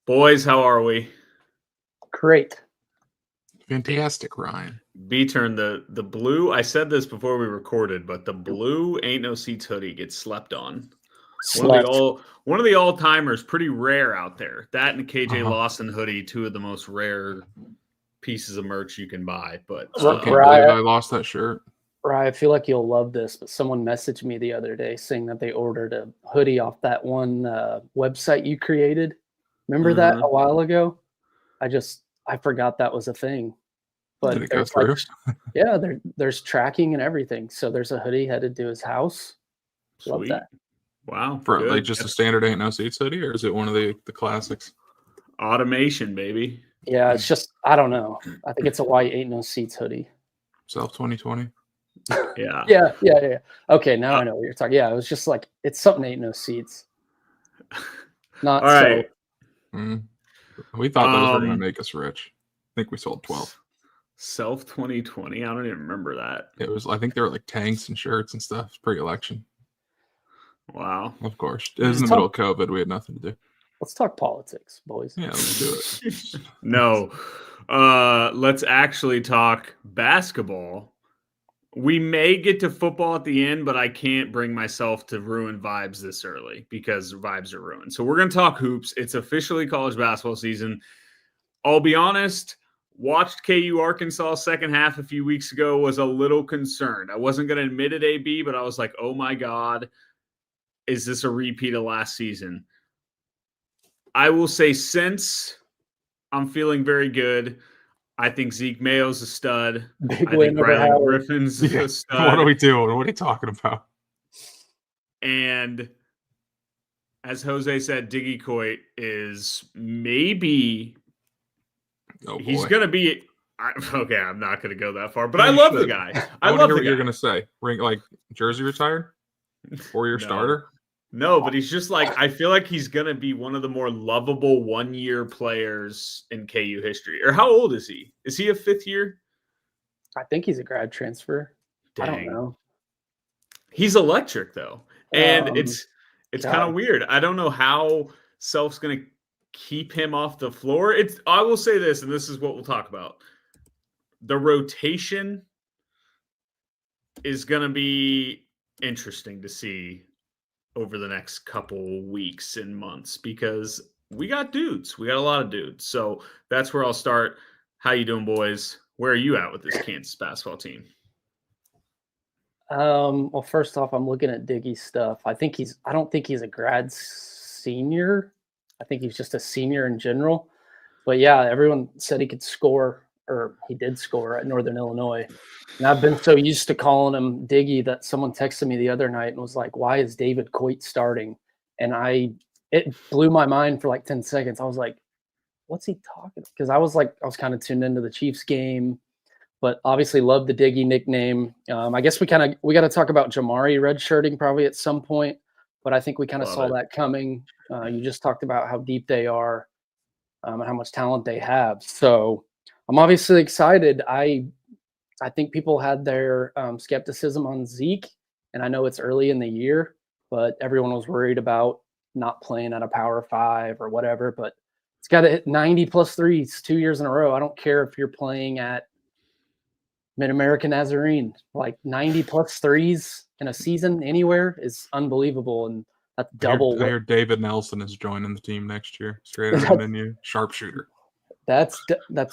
Boys, how are we? Great. Fantastic, Ryan. B-turn, the blue, I said this before we recorded, but the blue Ain't No Seats hoodie gets slept on. One of the all-timers, pretty rare out there. That and the KJ Lawson hoodie, two of the most rare pieces of merch you can buy. But still can't believe I lost that shirt. Ryan, I feel like you'll love this, but someone messaged me the other day saying that they ordered a hoodie off that one website you created. Remember that a while ago? I forgot that was a thing. But did it go through? Yeah, there's tracking and everything. So there's a hoodie headed to his house. Sweet. Love that. Wow. For like just a standard Ain't No Seats hoodie, or is it one of the classics? Automation, baby. Yeah, it's just, I don't know. I think it's a white Ain't No Seats hoodie. Self 2020. Yeah. Yeah. Okay, now I know what you're talking. Yeah, it was just like, it's something Ain't No Seats. Not all right. So. We thought those were going to make us rich. I think we sold 12. Self 2020. I don't even remember that. It was. I think there were like tanks and shirts and stuff pre-election. Wow. Of course. It was in the middle of COVID. We had nothing to do. Let's talk politics, boys. Yeah, let's do it. No. Let's actually talk basketball. We may get to football at the end, but I can't bring myself to ruin vibes this early because vibes are ruined. So we're going to talk hoops. It's officially college basketball season. I'll be honest, watched KU Arkansas second half a few weeks ago, was a little concerned. I wasn't going to admit it, AB, but I was like, oh my God, is this a repeat of last season? I will say since I'm feeling very good. I think Zeke Mayo's a stud. I think Riley Griffin's a stud. What are we doing? What are you talking about? And as Jose said, Diggy Coit is maybe he's going to be okay, I'm not going to go that far, but I love the guy. I love what you're going to say. Like jersey retired? 4-year starter? No, but he's just like, I feel like he's going to be one of the more lovable one-year players in KU history. Or how old is he? Is he a fifth year? I think he's a grad transfer. Dang. I don't know. He's electric, though. And it's kind of weird. I don't know how Self's going to keep him off the floor. I will say this, and this is what we'll talk about. The rotation is going to be interesting to see over the next couple weeks and months because we got dudes. We got a lot of dudes. So that's where I'll start. How you doing, boys? Where are you at with this Kansas basketball team? Well, first off, I'm looking at Diggy's stuff. I don't think he's a grad senior. I think he's just a senior in general. But yeah, everyone said he could score, or he did score at Northern Illinois. And I've been so used to calling him Diggy that someone texted me the other night and was like, why is David Coit starting? And it blew my mind for like 10 seconds. I was like, what's he talking? Because I was kind of tuned into the Chiefs game, but obviously love the Diggy nickname. I guess we got to talk about Jamari redshirting probably at some point, but I think we kind of saw that coming. You just talked about how deep they are and how much talent they have. So I'm obviously excited. I think people had their skepticism on Zeke, and I know it's early in the year, but everyone was worried about not playing at a Power 5 or whatever, but it's got to hit 90-plus threes 2 years in a row. I don't care if you're playing at Mid-American Nazarene. Like 90-plus threes in a season anywhere is unbelievable, and that's double. I heard David Nelson is joining the team next year. Straight out of the menu, sharpshooter. That's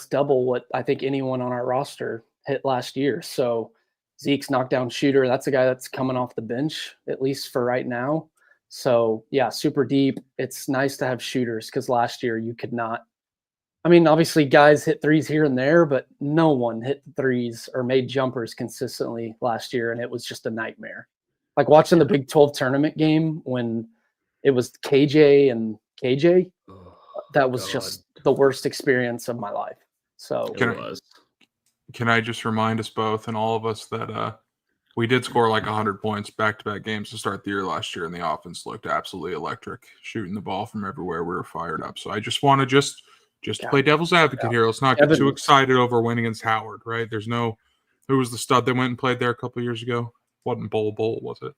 double what I think anyone on our roster hit last year. So Zeke's knockdown shooter. That's a guy that's coming off the bench, at least for right now. So yeah, super deep. It's nice to have shooters because last year you could not. I mean, obviously guys hit threes here and there, but no one hit threes or made jumpers consistently last year, and it was just a nightmare. Like watching the Big 12 tournament game when it was KJ and KJ, that was just the worst experience of my life. So Can I just remind us both and all of us that we did score like 100 points back-to-back games to start the year last year, and the offense looked absolutely electric, shooting the ball from everywhere. We were fired up. So I just want to just play devil's advocate here. Let's not get too excited over winning against Howard, right? There's no – who was the stud that went and played there a couple of years ago? Wasn't Bowl, was it?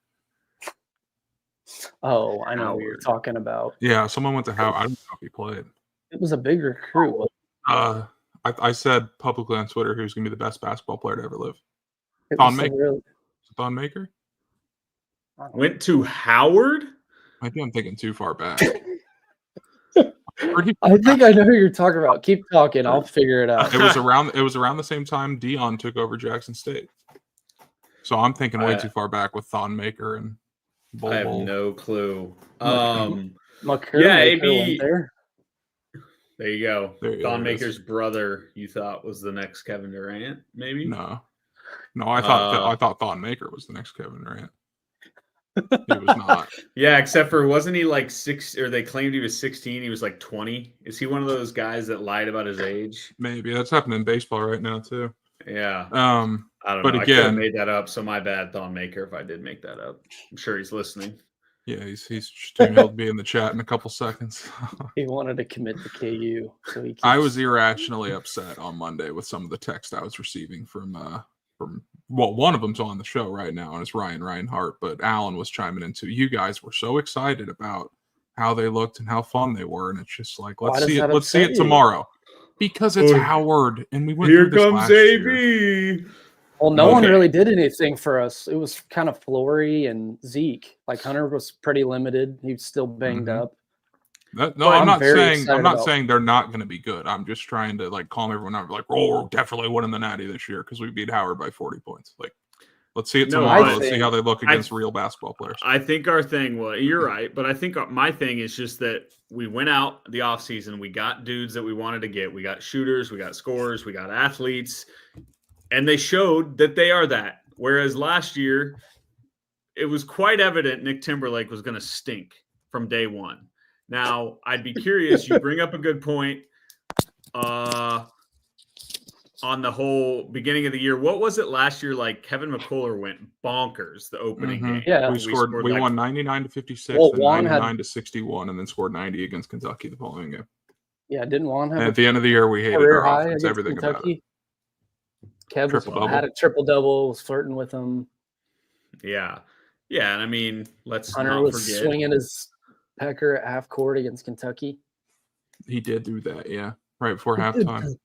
Oh, I know what you're talking about. Yeah, someone went to Howard. I don't know if he played. It was a big recruit. I said publicly on Twitter who's going to be the best basketball player to ever live. It Thon was a Maker. real, Thon Maker? Went to Howard? Maybe I'm thinking too far back. I think I know who you're talking about. Keep talking. I'll figure it out. It was around the same time Dion took over Jackson State. So I'm thinking way too far back with Thon Maker and Bol I have Bol. no clue. Yeah, AB. went there. There you go. There Thon Maker's brother, you thought was the next Kevin Durant, maybe? No, I thought Thon Maker was the next Kevin Durant. He was not. Yeah, except for wasn't he like 6 or they claimed he was 16, he was like 20. Is he one of those guys that lied about his age? Maybe that's happening in baseball right now too. Yeah. I don't but know. Again, I could have made that up, so my bad, Thon Maker, if I did make that up. I'm sure he's listening. Yeah, he's he'll be in the chat in a couple seconds. He wanted to commit to KU, so he. I was irrationally upset on Monday with some of the text I was receiving from one of them's on the show right now, and it's Ryan Reinhart, but Alan was chiming in too. You guys were so excited about how they looked and how fun they were, and it's just like let's see it tomorrow because it's Howard, and we went Here through this comes last AB. year. Well, no one really did anything for us. It was kind of Flory and Zeke. Like Hunter was pretty limited. He was still banged up. I'm not saying they're not going to be good. I'm just trying to like calm everyone down. Like, oh, we're definitely winning the Natty this year because we beat Howard by 40 points. Like, let's see it tomorrow. Let's see how they look against real basketball players. I think our thing, well, you're right, but I think my thing is just that we went out the offseason. We got dudes that we wanted to get. We got shooters, we got scorers, we got athletes. And they showed that they are that. Whereas last year, it was quite evident Nick Timberlake was going to stink from day one. Now, I'd be curious. You bring up a good point on the whole beginning of the year. What was it last year? Like Kevin McCullough went bonkers the opening game. Yeah, we won 99-56 and 99-61, and then scored 90 against Kentucky the following game. Yeah, didn't Juan have? And at the end of the year, we hated our offense. Everything Kentucky. about it. Kev had a triple-double, was flirting with him. Yeah. And I mean, let's Hunter not was forget. swinging his pecker at half court against Kentucky. He did do that, yeah, right before halftime.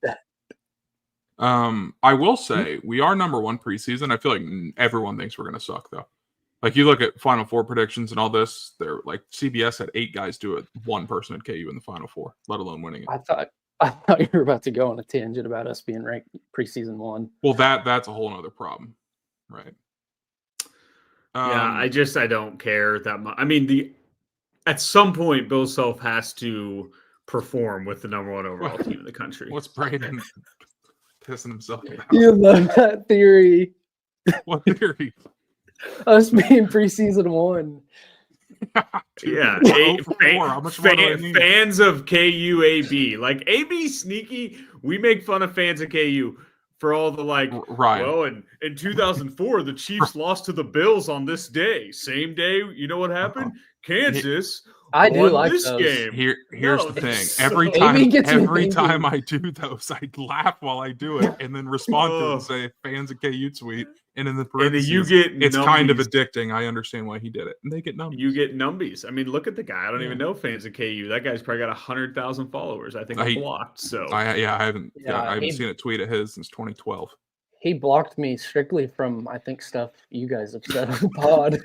I will say we are number one preseason. I feel like everyone thinks we're going to suck, though. Like you look at Final Four predictions and all this, they're like CBS had 8 guys do it, 1 person at KU in the Final Four, let alone winning it. I thought you were about to go on a tangent about us being ranked preseason 1. Well, that's a whole other problem, right? I don't care that much. I mean, at some point, Bill Self has to perform with the number 1 overall team in the country. What's Brayden pissing himself about? You love that theory. What theory? Us being preseason 1. Yeah, fans of KU AB. Like AB sneaky. We make fun of fans of KU for all the right. Well, in 2004, the Chiefs lost to the Bills on this day. Same day, you know what happened? Kansas I do won like this those. game. Here's the thing. So Every time I do those, I laugh while I do it and then respond to it and say fans of KU tweet. And in the parentheses, you get it's numbies. kind of addicting. I understand why he did it. And they get numbies. You get numbies. I mean, look at the guy. I don't even know fans of KU. That guy's probably got 100,000 followers. I think blocked. So I haven't seen a tweet of his since 2012. He blocked me strictly from I think stuff you guys have said on the pod.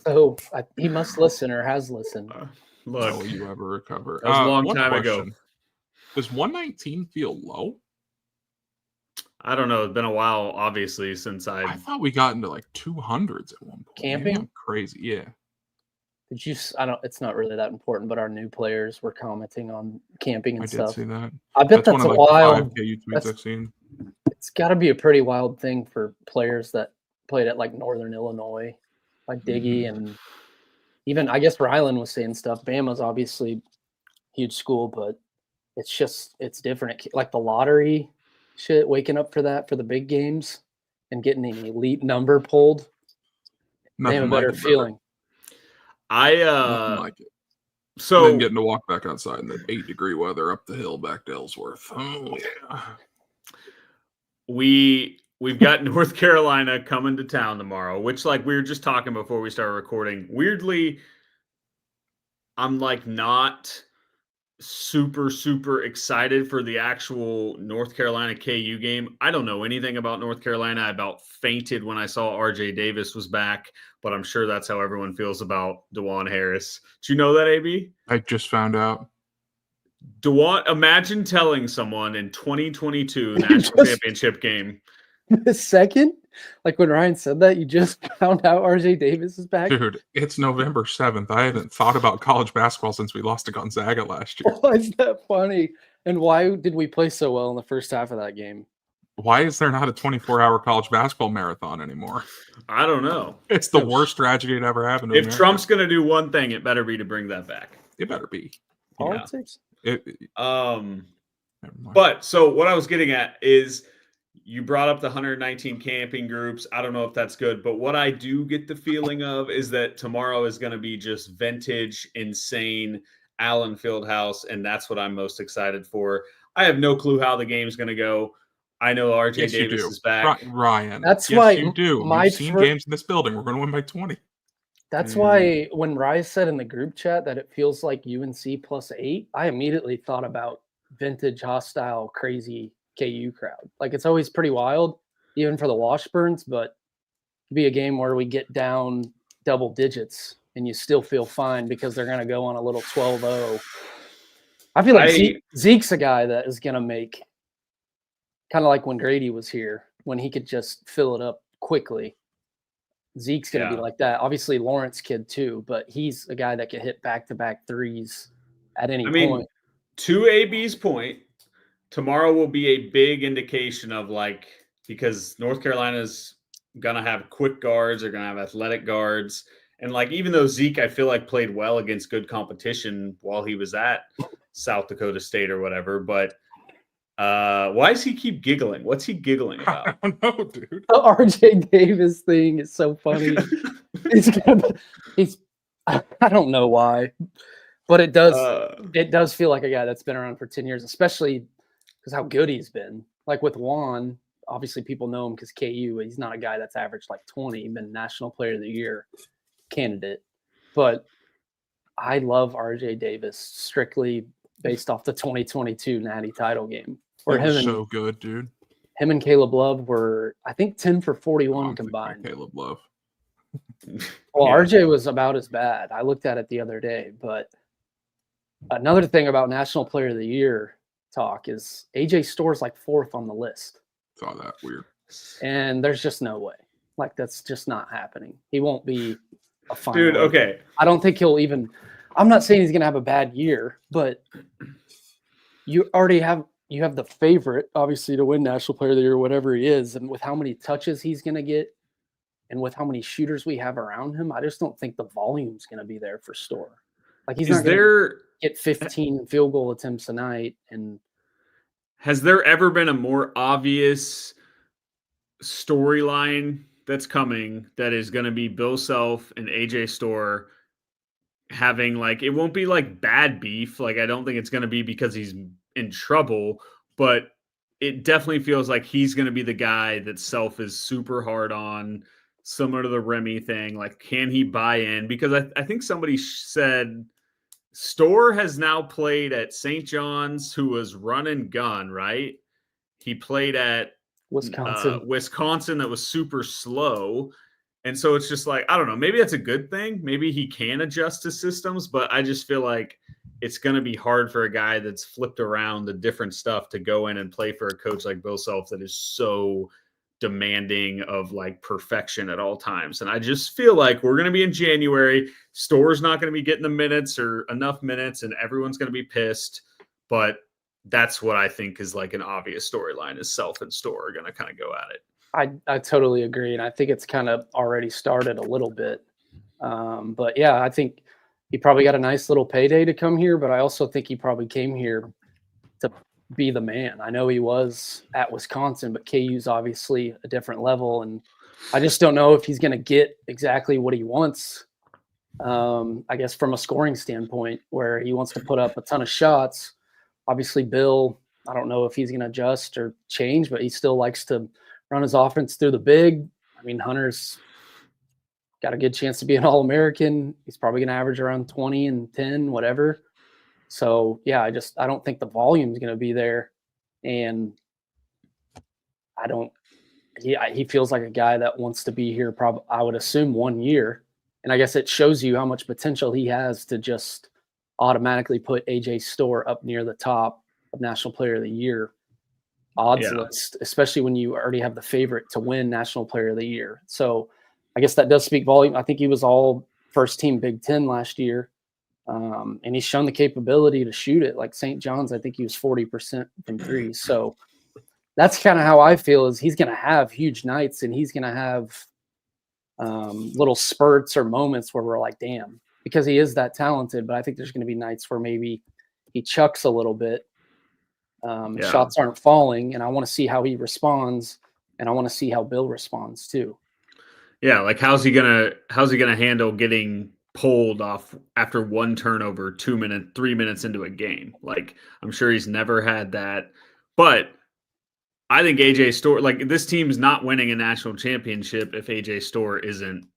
So he must listen or has listened. Look, will you ever recover? That was a long time ago. Does 119 feel low? I don't know. It's been a while, obviously, since I thought we got into like 200s at one point. Camping? Maybe I'm crazy, yeah. Did you? It's not really that important, but our new players were commenting on camping and stuff. I did see that. I bet that's one of a wild. 5 KU tweets I've seen. It's got to be a pretty wild thing for players that played at like Northern Illinois, like Diggy, and even I guess Rylan was saying stuff. Bama's obviously huge school, but it's different. Like the lottery shit, waking up for the big games and getting an elite number pulled. They have a better feeling. Nothing like it. So and then getting to walk back outside in the 8-degree weather up the hill back to Ellsworth. Oh yeah. We've got North Carolina coming to town tomorrow, which like we were just talking before we started recording. Weirdly, I'm like not super, super excited for the actual North Carolina KU game. I don't know anything about North Carolina. I about fainted when I saw RJ Davis was back, but I'm sure that's how everyone feels about DeJuan Harris. Did you know that, AB? I just found out. DeJuan, imagine telling someone in 2022 national championship game. The second, like when Ryan said that, you just found out RJ Davis is back. Dude, it's November 7th. I haven't thought about college basketball since we lost to Gonzaga last year. Why is that funny? And why did we play so well in the first half of that game? Why is there not a 24-hour college basketball marathon anymore? I don't know. It's the worst tragedy that ever happened to If America. Trump's going to do one thing, it better be to bring that back. It better be. Politics? But so what I was getting at is you brought up the 119 camping groups. I don't know if that's good, but what I do get the feeling of is that tomorrow is going to be just vintage, insane Allen Fieldhouse, and that's what I'm most excited for. I have no clue how the game's going to go. I know RJ Davis is back. Ryan, that's yes, why you do. You've seen games in this building. We're going to win by 20. That's why when Ryan said in the group chat that it feels like UNC +8, I immediately thought about vintage, hostile, crazy KU crowd. Like it's always pretty wild, even for the Washburns, but it'd be a game where we get down double digits and you still feel fine because they're going to go on a little 12-0. I feel like Zeke's a guy that is going to make kind of like when Grady was here, when he could just fill it up quickly. Zeke's going to be like that. Obviously, Lawrence kid too, but he's a guy that can hit back-to-back threes at any point. To AB's point, tomorrow will be a big indication of because North Carolina's going to have quick guards, they're going to have athletic guards. And even though Zeke, I feel like played well against good competition while he was at South Dakota State or whatever, but why does he keep giggling? What's he giggling about? I don't know, dude. The RJ Davis thing is so funny. I don't know why, but it does feel like a guy that's been around for 10 years, especially because how good he's been. Like with Juan, obviously people know him because KU. He's not a guy that's averaged 20. He's been National Player of the Year candidate. But I love RJ Davis strictly based off the 2022 Natty title game. Where so good, dude. Him and Caleb Love were, I think, 10 for 41 combined. Caleb Love. Well, RJ was about as bad. I looked at it the other day. But another thing about National Player of the Year talk is AJ Store's 4th on the list. Saw that. Weird. And there's just no way. That's just not happening. He won't be a final. Dude, okay. I don't think he'll even – I'm not saying he's going to have a bad year, but you already have – you have the favorite, obviously, to win National Player of the Year, whatever he is, and with how many touches he's going to get and with how many shooters we have around him, I just don't think the volume's going to be there for Store. He's not going to get 15 field goal attempts a night. And has there ever been a more obvious storyline that's coming that is going to be Bill Self and AJ Store having it won't be bad beef. I don't think it's going to be because he's in trouble, but it definitely feels like he's going to be the guy that Self is super hard on, similar to the Remy thing. Can he buy in? Because I think somebody said Store has now played at St. John's, who was run and gun, right? He played at Wisconsin that was super slow. And so it's just I don't know, maybe that's a good thing. Maybe he can adjust to systems, but I just feel like it's going to be hard for a guy that's flipped around the different stuff to go in and play for a coach like Bill Self that is so demanding of perfection at all times. And I just feel like we're going to be in January. Store's not going to be getting the minutes or enough minutes, and everyone's going to be pissed. But that's what I think is an obvious storyline is Self and Store are going to kind of go at it. I totally agree. And I think it's kind of already started a little bit. But yeah, I think he probably got a nice little payday to come here, but I also think he probably came here to be the man. I know he was at Wisconsin, but KU's obviously a different level. And I just don't know if he's going to get exactly what he wants. I guess from a scoring standpoint, where he wants to put up a ton of shots. Obviously, Bill, I don't know if he's going to adjust or change, but he still likes to run his offense through the big. I mean, Hunter's got a good chance to be an All-American. He's probably going to average around 20 and 10, whatever. So yeah, I don't think the volume is going to be there, and he feels like a guy that wants to be here. Probably I would assume 1 year, and I guess it shows you how much potential he has to just automatically put AJ Storr up near the top of National Player of the Year odds list, especially when you already have the favorite to win National Player of the Year. So I guess that does speak volume. I think he was all first team Big Ten last year. And he's shown the capability to shoot it. Like St. John's, I think he was 40% from three. So that's kind of how I feel is he's going to have huge nights and he's going to have little spurts or moments where we're like, damn, because he is that talented. But I think there's going to be nights where maybe he chucks a little bit. Shots aren't falling, and I want to see how he responds, and I want to see how Bill responds too. Yeah, like how's he gonna handle getting pulled off after one turnover 3 minutes into a game? Like, I'm sure he's never had that. But I think AJ Storr, like, this team's not winning a national championship if AJ Storr isn't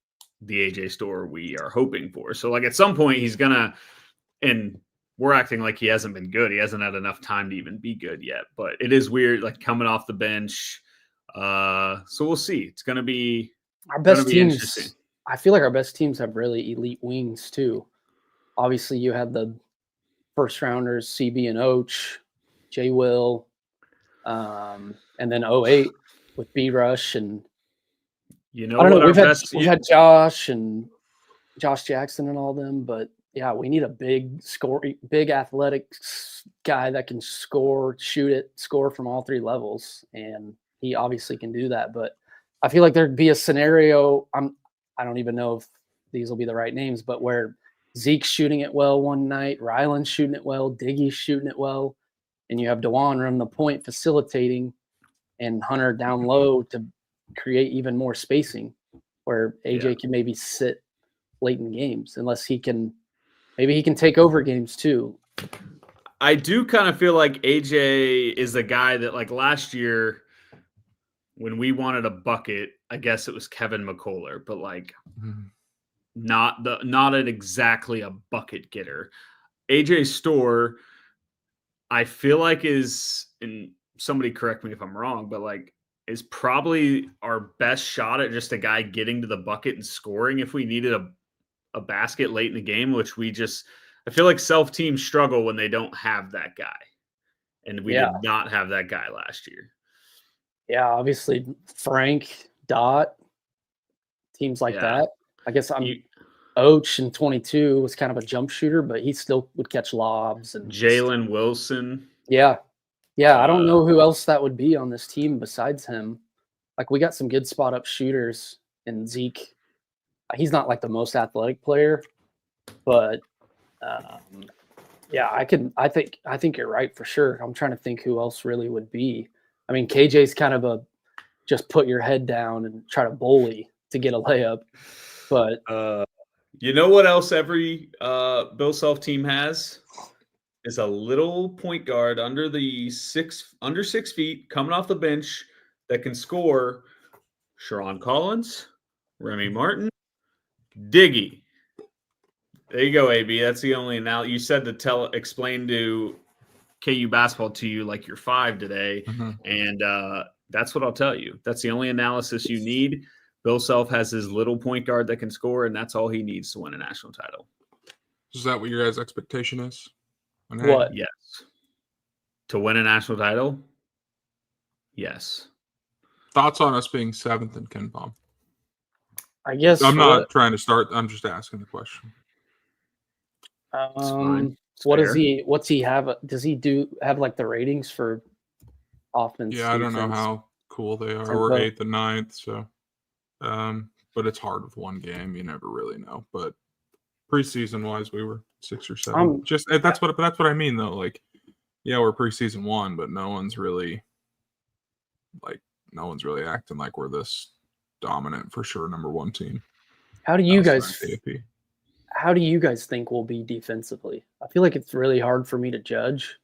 the AJ Storr we are hoping for. So, like, at some point he's gonna, and we're acting like he hasn't been good. He hasn't had enough time to even be good yet. But it is weird, like, coming off the bench. So we'll see. It's gonna be our best teams. I feel like our best teams have really elite wings too. Obviously, you had the first rounders, CB and Oach, J. Will, and then 08 with B Rush, and I don't know. We've had Josh and Josh Jackson and all them, but yeah, we need a big athletic guy that can score, shoot it, score from all three levels, and he obviously can do that. But I feel like there'd be a scenario. I don't even know if these will be the right names, but where Zeke's shooting it well one night, Ryland's shooting it well, Diggy's shooting it well, and you have DeJuan run the point facilitating and Hunter down low to create even more spacing where AJ can maybe sit late in games unless he can take over games too. I do kind of feel like AJ is the guy that, like, last year when we wanted a bucket, I guess it was Kevin McCullough, but like not exactly a bucket getter. AJ Storr, I feel like is, and somebody correct me if I'm wrong, but like is probably our best shot at just a guy getting to the bucket and scoring if we needed a basket late in the game, which I feel like self teams struggle when they don't have that guy. And we did not have that guy last year. Yeah, obviously Frank, Dot, teams like that. I guess Oach in 22 was kind of a jump shooter, but he still would catch lobs. And Jalen Wilson. Yeah. I don't know who else that would be on this team besides him. Like, we got some good spot up shooters in Zeke. He's not like the most athletic player, but I think you're right for sure. I'm trying to think who else really would be. I mean, KJ's kind of a just put your head down and try to bully to get a layup. But you know what else every Bill Self team has is a little point guard under 6 feet coming off the bench that can score. Sharon Collins, Remy Martin, Diggy. There you go, AB. That's the only analogy. You said to explain to KU basketball to you like you're 5 today, and that's what I'll tell you. That's the only analysis you need. Bill Self has his little point guard that can score, and that's all he needs to win a national title. Is that what your guys' expectation is? What? Yes. To win a national title? Yes. Thoughts on us being 7th in KenPom? I guess I'm not trying to start. I'm just asking the question. What's he have? Does he have like the ratings for offense? Yeah, I don't know how cool they are. We're 8th and 9th, so but it's hard with one game. You never really know. But preseason wise, we were 6 or 7. That's what I mean though. Like, yeah, we're preseason 1, but no one's really acting like we're this dominant for sure number 1 team. How do you guys think we'll be defensively? I feel like it's really hard for me to judge.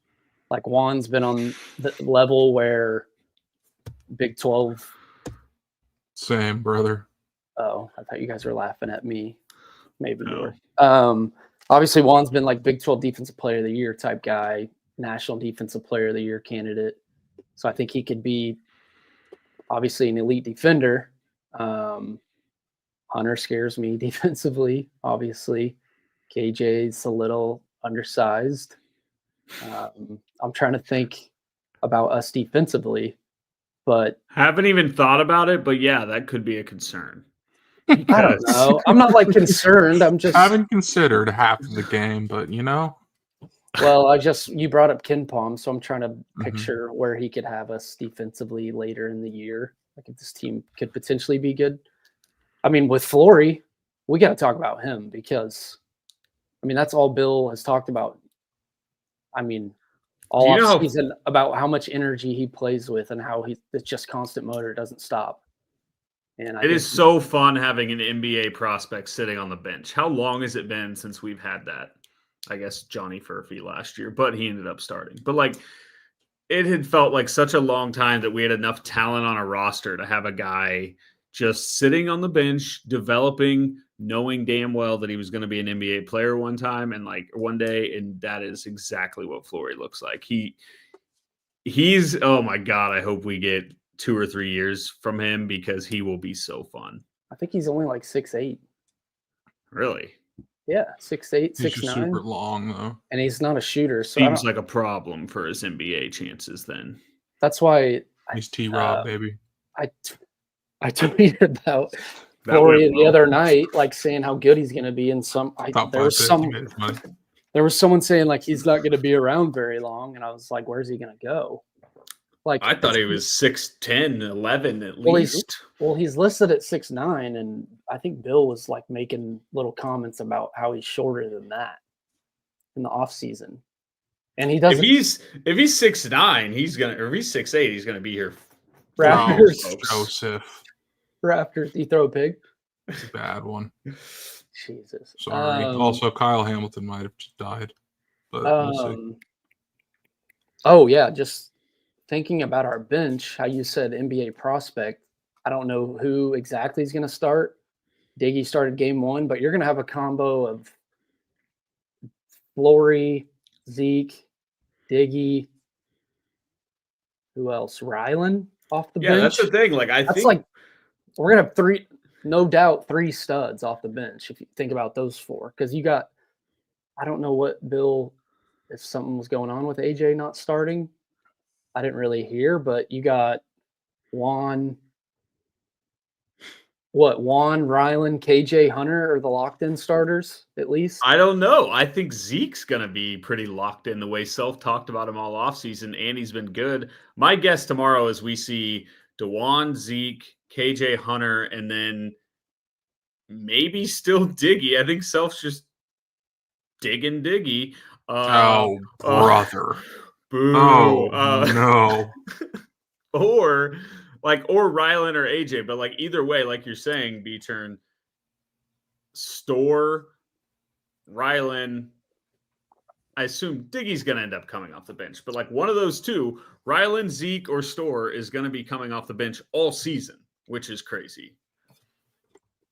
Like, Juan's been on the level where Big 12. Same, brother. Oh, I thought you guys were laughing at me. Maybe you were. Obviously, Juan's been like Big 12 Defensive Player of the Year type guy, National Defensive Player of the Year candidate. So I think he could be obviously an elite defender. Hunter scares me defensively, obviously. KJ's a little undersized. I'm trying to think about us defensively, but Haven't even thought about it, but yeah, that could be a concern. I don't know. I'm not like concerned. I'm just haven't considered half of the game, but well, you brought up Ken Palm, so I'm trying to picture where he could have us defensively later in the year. Like if this team could potentially be good. I mean, with Flory, we got to talk about him because, I mean, that's all Bill has talked about. I mean, all offseason about how much energy he plays with and how it's just constant motor, doesn't stop. And it is so fun having an NBA prospect sitting on the bench. How long has it been since we've had that? I guess Johnny Furphy last year, but he ended up starting. But like, it had felt like such a long time that we had enough talent on a roster to have a guy just sitting on the bench, developing, knowing damn well that he was going to be an NBA player one day. And that is exactly what Flory looks like. He's, oh my God, I hope we get 2 or 3 years from him because he will be so fun. I think he's only like 6'8". Really? Yeah, 6'8", 6'9". Super long though. And he's not a shooter. So seems like a problem for his NBA chances then. That's why he's T-Rob, baby. I tweeted about Flory the other night, like saying how good he's going to be. And there was someone saying like he's not going to be around very long, and I was like, "Where's he going to go?" Like I thought he was 6'10", 11 at least. He's listed at 6'9", and I think Bill was like making little comments about how he's shorter than that in the off season. And he doesn't. If he's 6'9", he's 6'8", he's gonna be here. Joseph. Raptors, you throw a pig? It's a bad one. Jesus. Sorry. Also, Kyle Hamilton might have just died. But we'll see. Oh, yeah. Just thinking about our bench, how you said NBA prospect. I don't know who exactly is going to start. Diggy started game 1, but you're going to have a combo of Flory, Zeke, Diggy. Who else? Rylan off the bench. Yeah, that's the thing. Like we're gonna have 3, no doubt, 3 studs off the bench if you think about those 4. Because you got, I don't know what Bill, if something was going on with AJ not starting. I didn't really hear, but you got Juan, Rylan, KJ, Hunter are the locked-in starters at least. I don't know. I think Zeke's gonna be pretty locked in the way Self talked about him all offseason, and he's been good. My guess tomorrow is we see DeJuan, Zeke, KJ, Hunter, and then maybe still Diggy. I think Self's just digging Diggy. Brother. Boo. No. or Rylan or AJ, but like either way, like you're saying, B-turn, Store, Rylan. I assume Diggy's going to end up coming off the bench, but like one of those two, Rylan, Zeke, or Store is going to be coming off the bench all season, which is crazy.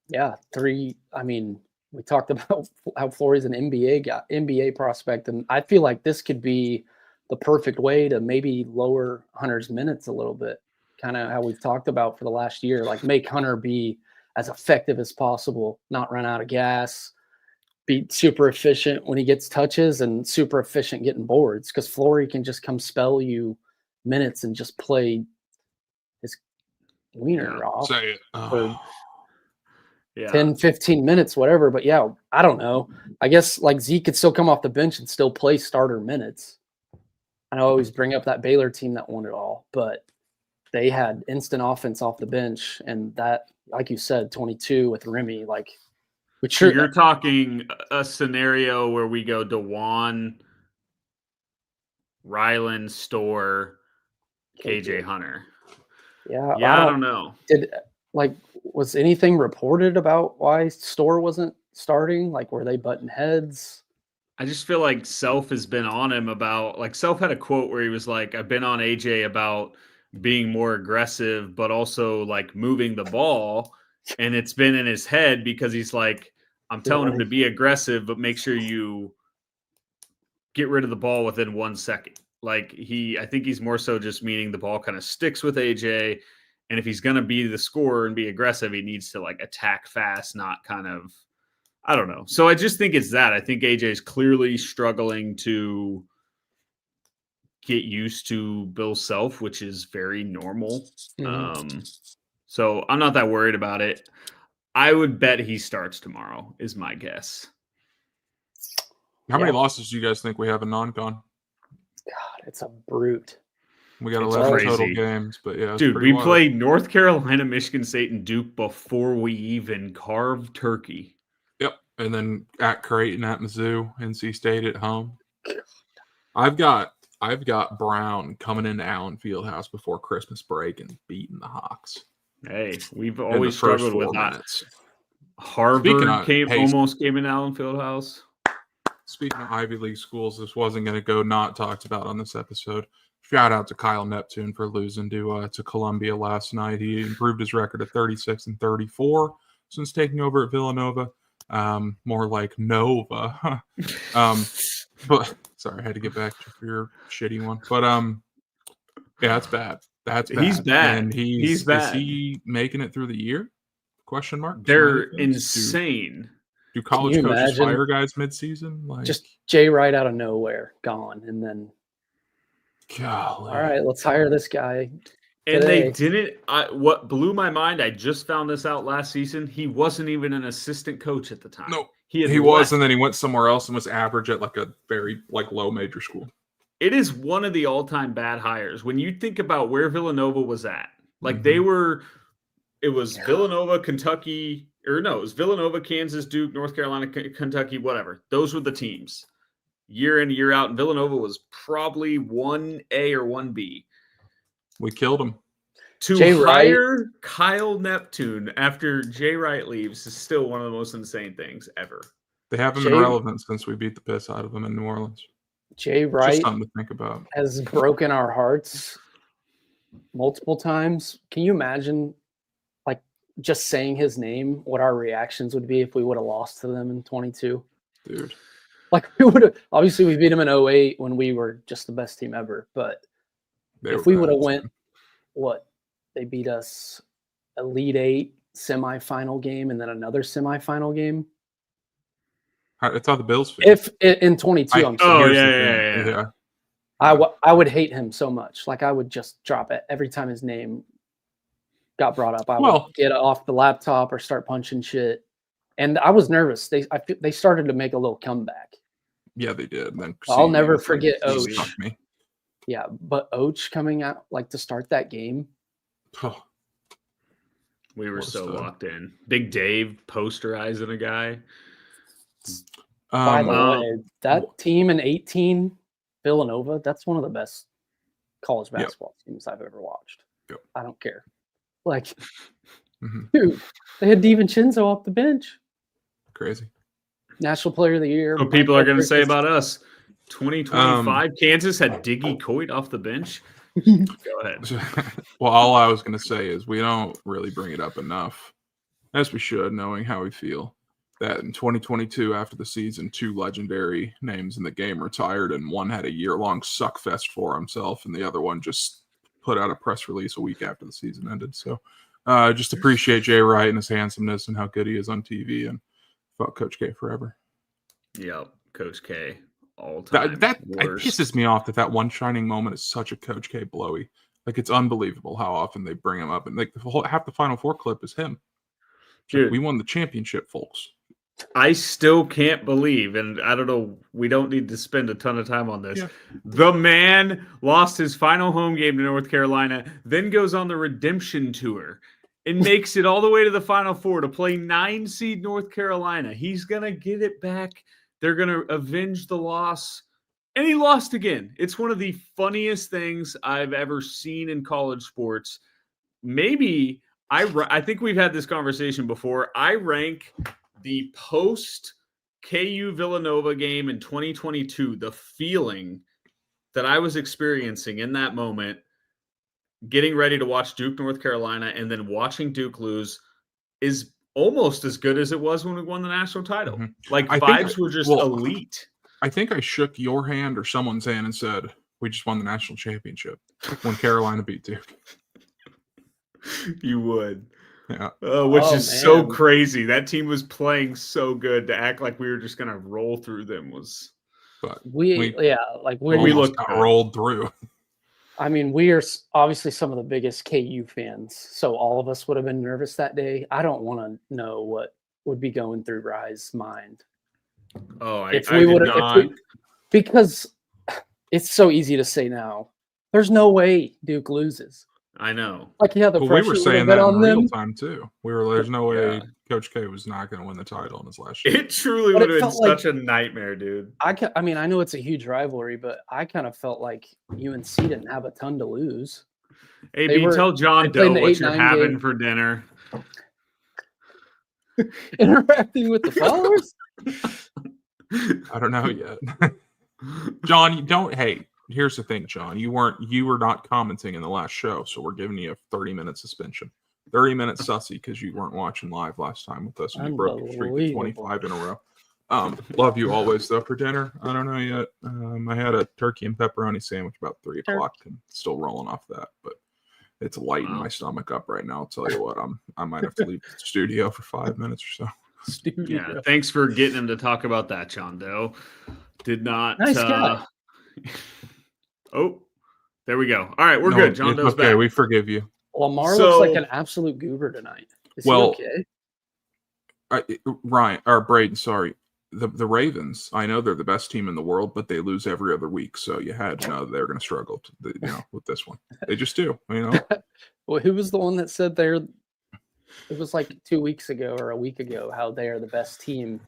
Yeah, 3. I mean, we talked about how Flory's an NBA prospect, and I feel like this could be the perfect way to maybe lower Hunter's minutes a little bit, kind of how we've talked about for the last year, like make Hunter be as effective as possible, not run out of gas, be super efficient when he gets touches and super efficient getting boards, because Flory can just come spell you minutes and just play his wiener off for 10, 15 minutes, whatever. But yeah, I don't know. I guess like Zeke could still come off the bench and still play starter minutes. I always bring up that Baylor team that won it all, but they had instant offense off the bench, and that, like you said, 22 with Remy, like. So you're talking a scenario where we go DeJuan, Rylan, Store, KJ, Hunter. Yeah, I don't know. Was anything reported about why Store wasn't starting? Like, were they butting heads? I just feel like Self has been on him about, like, Self had a quote where he was like, I've been on AJ about being more aggressive, but also like moving the ball. And it's been in his head because he's like, I'm telling him to be aggressive, but make sure you get rid of the ball within 1 second. Like I think he's more so just meaning the ball kind of sticks with AJ. And if he's going to be the scorer and be aggressive, he needs to like attack fast, not kind of, I don't know. So I just think it's that. I think AJ is clearly struggling to get used to Bill's self, which is very normal. So I'm not that worried about it. I would bet he starts tomorrow is my guess. How many losses do you guys think we have in non-con? God, it's a brute. We got 11 total games, but yeah. Dude, we played North Carolina, Michigan State, and Duke before we even carved turkey. Yep. And then at Creighton, at Mizzou, NC State at home. I've got Brown coming into Allen Fieldhouse before Christmas break and beating the Hawks. Hey, we've always struggled with that. Harvard almost came in Allen Fieldhouse. Speaking of Ivy League schools, this wasn't going to go not talked about on this episode. Shout out to Kyle Neptune for losing to Columbia last night. He improved his record to 36-34 since taking over at Villanova. More like Nova. But sorry, I had to get back to your shitty one. But yeah, that's bad. That's bad. He's bad. And he's bad. Is he making it through the year? Question mark. They're insane. Do college coaches fire guys midseason? Like just Jay Wright out of nowhere, gone, and then golly. All right, let's hire this guy. And they didn't. What blew my mind, I just found this out last season. He wasn't even an assistant coach at the time. No, he was, and then he went somewhere else and was average at like a very low major school. It is one of the all-time bad hires. When you think about where Villanova was at, like it was Villanova, Kentucky. Or no, it was Villanova, Kansas, Duke, North Carolina, Kentucky, whatever. Those were the teams. Year in, year out. And Villanova was probably 1A or 1B. We killed him. To hire Kyle Neptune after Jay Wright leaves is still one of the most insane things ever. They haven't been relevant since we beat the piss out of them in New Orleans. Jay Wright just something to think about. Has broken our hearts multiple times. Can you imagine just saying his name, what our reactions would be if we would have lost to them in 22? Dude. Like we would have, obviously we beat them in 08 when we were just the best team ever. But if we would have went, they beat us Elite 8 semifinal game and then another semifinal game. It's how the Bills feel. If in 22, I'm saying. Yeah. I would hate him so much. Like I would just drop it every time his name got brought up. I would get off the laptop or start punching shit. And I was nervous. They started to make a little comeback. Yeah, they did. And then I'll never forget Oach. Yeah, but Oach coming out to start that game. Oh. We were so locked in. Big Dave posterizing a guy. By the way, that team in 18, Villanova, that's one of the best college basketball teams I've ever watched. Yep. I don't care. Dude, they had DiVincenzo off the bench. Crazy. National Player of the Year. What people are going to say about us. 2025, Kansas had Diggy Coit off the bench. Go ahead. Well, all I was going to say is we don't really bring it up enough, as we should, knowing how we feel, that in 2022, after the season, 2 legendary names in the game retired, and one had a year-long suckfest for himself, and the other one just put out a press release a week after the season ended. So just appreciate Jay Wright and his handsomeness and how good he is on TV, and fuck Coach K forever. Yep, Coach K all time. That pisses me off that one shining moment is such a Coach K blowy. It's unbelievable how often they bring him up, and half the Final Four clip is him. Dude, we won the championship, folks. I still can't believe, and I don't know, we don't need to spend a ton of time on this. Yeah. The man lost his final home game to North Carolina, then goes on the redemption tour and makes it all the way to the Final Four to play 9 seed North Carolina. He's going to get it back. They're going to avenge the loss. And he lost again. It's one of the funniest things I've ever seen in college sports. Maybe, I think we've had this conversation before. I rank the post KU Villanova game in 2022, the feeling that I was experiencing in that moment, getting ready to watch Duke, North Carolina, and then watching Duke lose, is almost as good as it was when we won the national title. Mm-hmm. Like, I vibes think, were just well, elite. I think I shook your hand or someone's hand and said, we just won the national championship when Carolina beat Duke. You would. Yeah. Which Oh, is so man. crazy. That team was playing so good to act like we were just going to roll through them was. But We almost looked got good. rolled through. I mean, we are obviously some of the biggest KU fans, so all of us would have been nervous that day. I don't want to know what would be going through Rye's mind. Oh, I If we did would not. have, because it's so easy to say now. There's no way Duke loses. I know. Like, yeah, the Well, we pressure were would saying have been that in on real them. time too. There's no way Yeah. Coach K was not going to win the title in his last year. It truly But would it have been felt like- such a nightmare, dude. I mean, I know it's a huge rivalry, but I kind of felt like UNC didn't have a ton to lose. AB, tell John they played in Doe the what you're 8-9 having game. for dinner. Interacting with the followers? I don't know yet. John, you don't. Hey, here's the thing, John. You were not commenting in the last show, so we're giving you a 30-minute suspension. 30-minute sussy because you weren't watching live last time with us and you broke your streak of 25 in a row. Love you always though for dinner. I don't know yet. I had a turkey and pepperoni sandwich about 3 o'clock and still rolling off that, but it's lighting my stomach up right now. I'll tell you what, I might have to leave the studio for 5 minutes or so. Studio. Yeah, thanks for getting him to talk about that, John Doe. Did not. Nice guy. Oh, there we go. All right, we're good. John Doe's okay, back. we forgive you. Lamar So- looks like an absolute goober tonight. Is he okay? Ryan or Braden, sorry. The Ravens, I know they're the best team in the world, but they lose every other week. So you had to know they're going to struggle, with this one. They just do, Well, who was the one that said it was like 2 weeks ago or a week ago, how they are the best team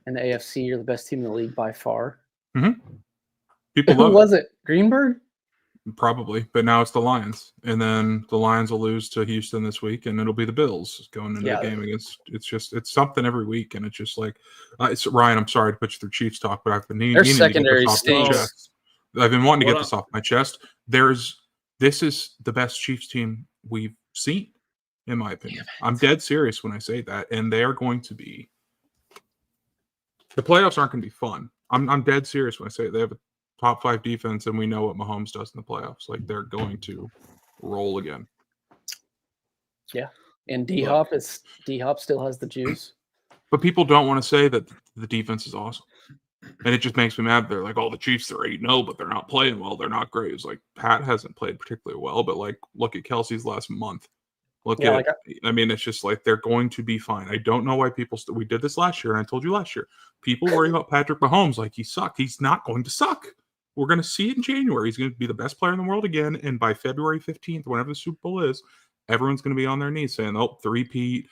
in the AFC or the best team in the league by far? Mm-hmm. People Who love was it? Greenberg? Probably, but now it's the Lions, and then the Lions will lose to Houston this week, and it'll be the Bills going into the game against. It's something every week, and it's just like it's Ryan. I'm sorry to put you through Chiefs talk, but I've been needing to get this off my chest. I've been wanting to get this off my chest. This is the best Chiefs team we've seen, in my opinion. I'm dead serious when I say that, and they are going to be. The playoffs aren't going to be fun. I'm dead serious when I say it. They have a top 5 defense, and we know what Mahomes does in the playoffs. Like, they're going to roll again. Yeah, and D-Hop still has the juice. But people don't want to say that the defense is awesome, and it just makes me mad. They're like, "Oh, the Chiefs are 8-0, but they're not playing well. They're not great." It's like Pat hasn't played particularly well, but like, look at Kelsey's last month. I mean, it's just like they're going to be fine. I don't know why people. We did this last year, and I told you last year. People worry about Patrick Mahomes like he sucked. He's not going to suck. We're going to see it in January. He's going to be the best player in the world again. And by February 15th, whenever the Super Bowl is, everyone's going to be on their knees saying, oh, three-peat,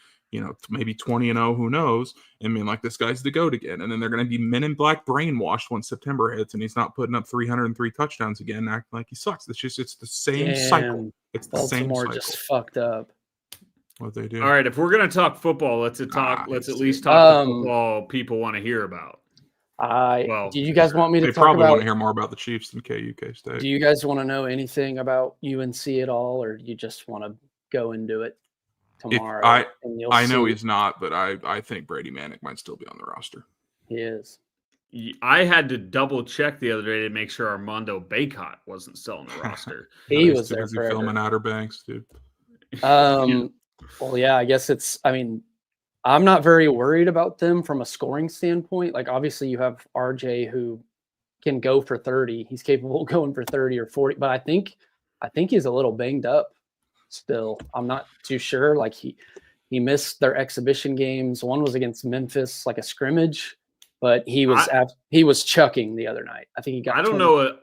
maybe 20-0, who knows? I mean, like, this guy's the GOAT again. And then they're going to be Men in Black brainwashed when September hits and he's not putting up 303 touchdowns again, acting like he sucks. It's the same cycle. It's the same cycle. Just fucked up. What they do. All right, if we're going to talk football, let's at least talk the football people want to hear about. Do you guys want me to talk about? They probably want to hear more about the Chiefs than Kstate. Do you guys want to know anything about UNC at all, or you just want to go into it tomorrow? I know he's not, but I think Brady Manick might still be on the roster. He is. I had to double check the other day to make sure Armando Bacot wasn't still on the roster. He was there busy filming Outer Banks, dude. Well, yeah, I guess I'm not very worried about them from a scoring standpoint. Like, obviously you have RJ who can go for 30. He's capable of going for 30 or 40, but I think he's a little banged up still. I'm not too sure. Like, he missed their exhibition games. One was against Memphis, like a scrimmage, but he was chucking the other night. I think he got I don't know.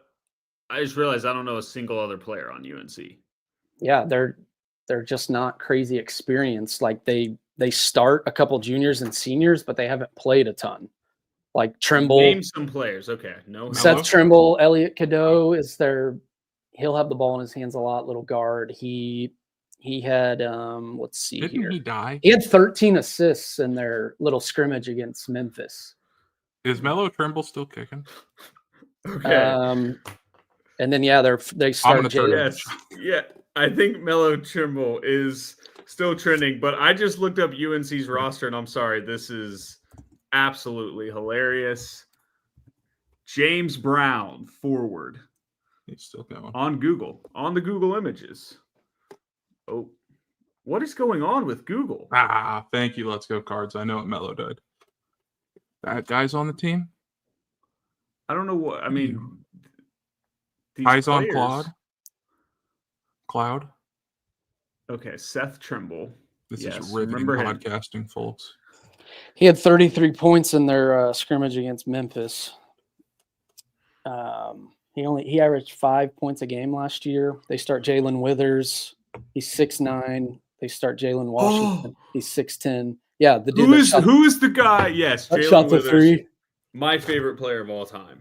I just realized I don't know a single other player on UNC. Yeah, they're just not crazy experienced. Like, they start a couple juniors and seniors, but they haven't played a ton. Like Trimble. Name some players. Okay. No. Seth Trimble, Elliot Cadeau he'll have the ball in his hands a lot, little guard. He had let's see Didn't here. he die? He had 13 assists in their little scrimmage against Memphis. Is Melo Trimble still kicking? Okay. And then they start Yes. Yeah. I think Melo Trimble is Still trending, but I just looked up UNC's roster, and I'm sorry, this is absolutely hilarious. James Brown, forward. He's still going. On the Google images. Oh, what is going on with Google? Thank you. Let's go Cards. I know what Melo did. That guy's on the team? I don't know what, I mean. Eyes on Cloud. Okay, Seth Trimble. This is riveting podcasting, folks. He had 33 points in their scrimmage against Memphis. He averaged 5 points a game last year. They start Jalen Withers. He's 6'9". They start Jalen Washington. He's 6'10". Yeah, the dude. Who is the guy? Yes, Jalen Withers. Three. My favorite player of all time.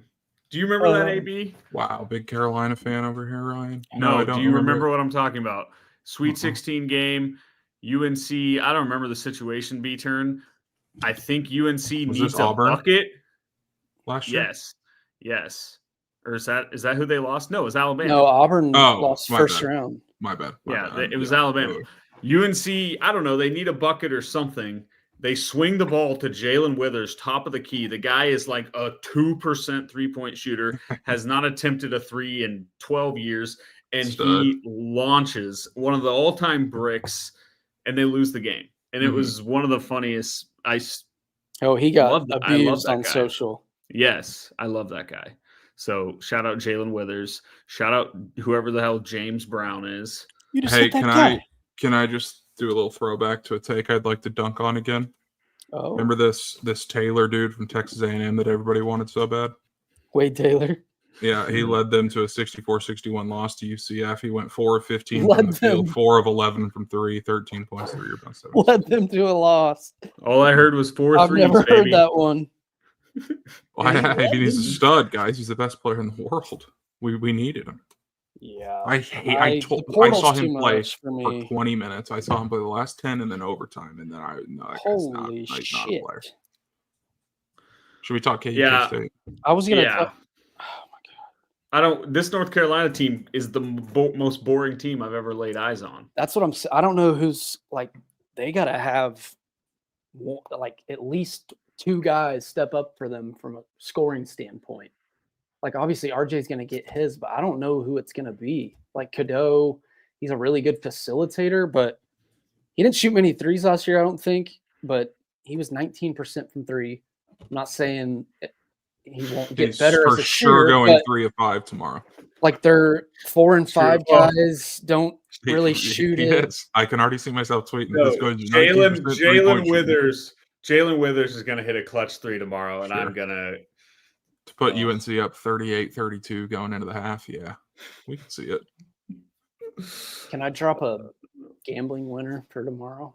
Do you remember that, AB? Wow, big Carolina fan over here, Ryan. No, I don't. Do you remember what I'm talking about? Sweet 16 game, UNC. I don't remember the situation. B-turn. I think UNC needs a bucket. Last year? Yes. Or is that who they lost? No, it was Alabama. No, Auburn lost first round. My bad. It was Alabama. UNC, I don't know. They need a bucket or something. They swing the ball to Jalen Withers, top of the key. The guy is like a 2% 3-point shooter, has not attempted a three in 12 years, and he launches one of the all-time bricks, and they lose the game. And it was one of the funniest. He got abused on social. Yes, I love that guy. So shout out Jalen Withers. Shout out whoever the hell James Brown is. Hey, can I just do a little throwback to a take I'd like to dunk on again? Oh, remember this Taylor dude from Texas A&M that everybody wanted so bad? Wade Taylor. Yeah, he led them to a 64-61 loss to UCF. He went 4 of 15 from the field, 4 of 11 from 3, 13 points, 3 rebounds. Led them to a loss. All I heard was 4 threes. I've never heard that one. He's a stud, guys. He's the best player in the world. We needed him. Yeah. I saw him play for 20 minutes. I saw him play the last 10 and then overtime. And then Holy shit. Not a player. Should we talk KU State? I was going to Oh my God. This North Carolina team is the most boring team I've ever laid eyes on. That's what I'm saying. I don't know who's they got to have at least 2 guys step up for them from a scoring standpoint. Obviously RJ's going to get his, but I don't know who it's going to be. Cadeau, he's a really good facilitator, but he didn't shoot many threes last year, I don't think, but he was 19% from 3. I'm not saying he won't get better as a shooter, going 3 of 5 tomorrow. Their 4 and 5 guys don't really shoot it. I can already see myself tweeting. Jalen Withers. Jalen Withers is going to hit a clutch 3 tomorrow, and I'm going to put UNC up 38-32 going into the half. Yeah, we can see it. Can I drop a gambling winner for tomorrow?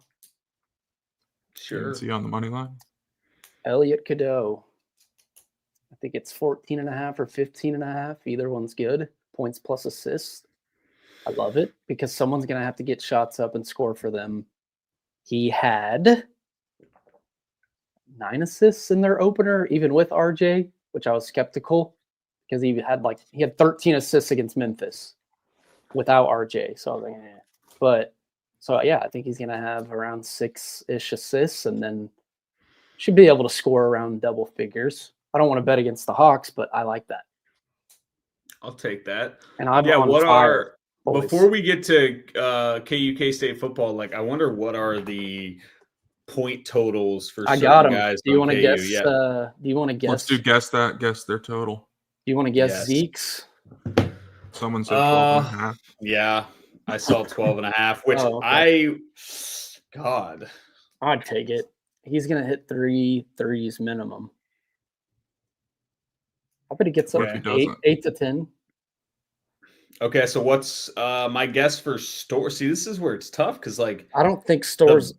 Sure. UNC on the money line. Elliot Cadeau. I think it's 14.5 or 15.5. Either one's good. Points plus assists. I love it because someone's going to have to get shots up and score for them. He had 9 assists in their opener, even with RJ, which I was skeptical because he had 13 assists against Memphis without RJ. So I was like, I think he's going to have around 6-ish assists and then should be able to score around double figures. I don't want to bet against the Hawks, but I like that. I'll take that. And before we get to Kstate football, I wonder what are the point totals for certain guys. Do you want to guess? Do you want to guess? Let's guess their total. Do you want to guess Zeke's? Someone said 12.5. Yeah, I saw 12.5, which I'd take it. He's gonna hit 3 threes minimum. I bet he gets up 8 to 10. Okay, so what's my guess for Store? See, this is where it's tough because I don't think Store's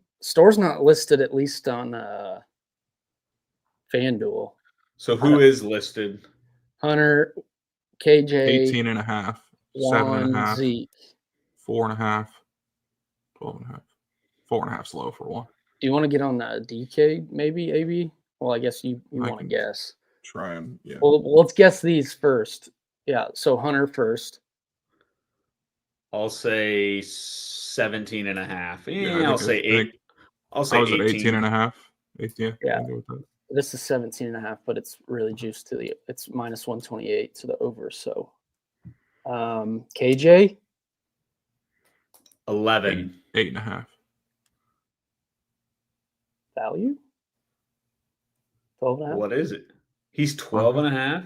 not listed, at least on FanDuel. So who is listed? Hunter, KJ, 18.5, 7.5, Zeke, 4.5, 12.5. 4.5 low for 1. Do you want to get on DK maybe, AB? Well, I guess you want to guess. Try him, yeah. Well, let's guess these first. Yeah, so Hunter first. I'll say 17 and a half. Yeah, I'll say 8. I'll say I was 18. at 18 and a half. 18, Yeah. I'll go with that. This is 17 and a half, but it's really juiced to it's minus 128 to the over. So, KJ, 11. 8.5. value, 12 and a half. What is it? He's 12 and a half.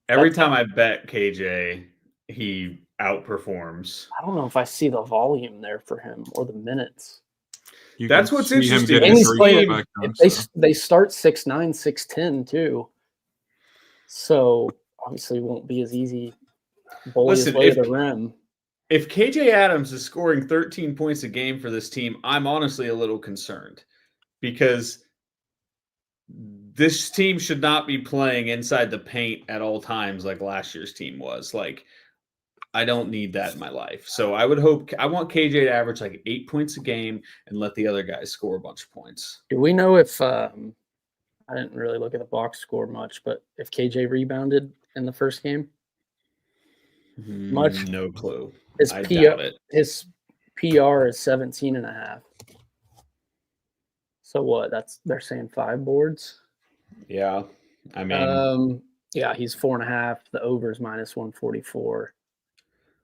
Every time I bet KJ, he outperforms. I don't know if I see the volume there for him or the minutes. That's what's interesting. And he's playing, they start 6'9", 6'10" too. So obviously it won't be as easy. Listen, way to the rim. If KJ Adams is scoring 13 points a game for this team, I'm honestly a little concerned because this team should not be playing inside the paint at all times like last year's team was. Like, I don't need that in my life. So I want KJ to average like 8 points a game and let the other guys score a bunch of points. Do we know if I didn't really look at the box score much, but if KJ rebounded in the first game? Much? No clue. His PR is 17 and a half. So what? They're saying 5 boards. Yeah, I mean, yeah, he's 4.5. The over is minus 144.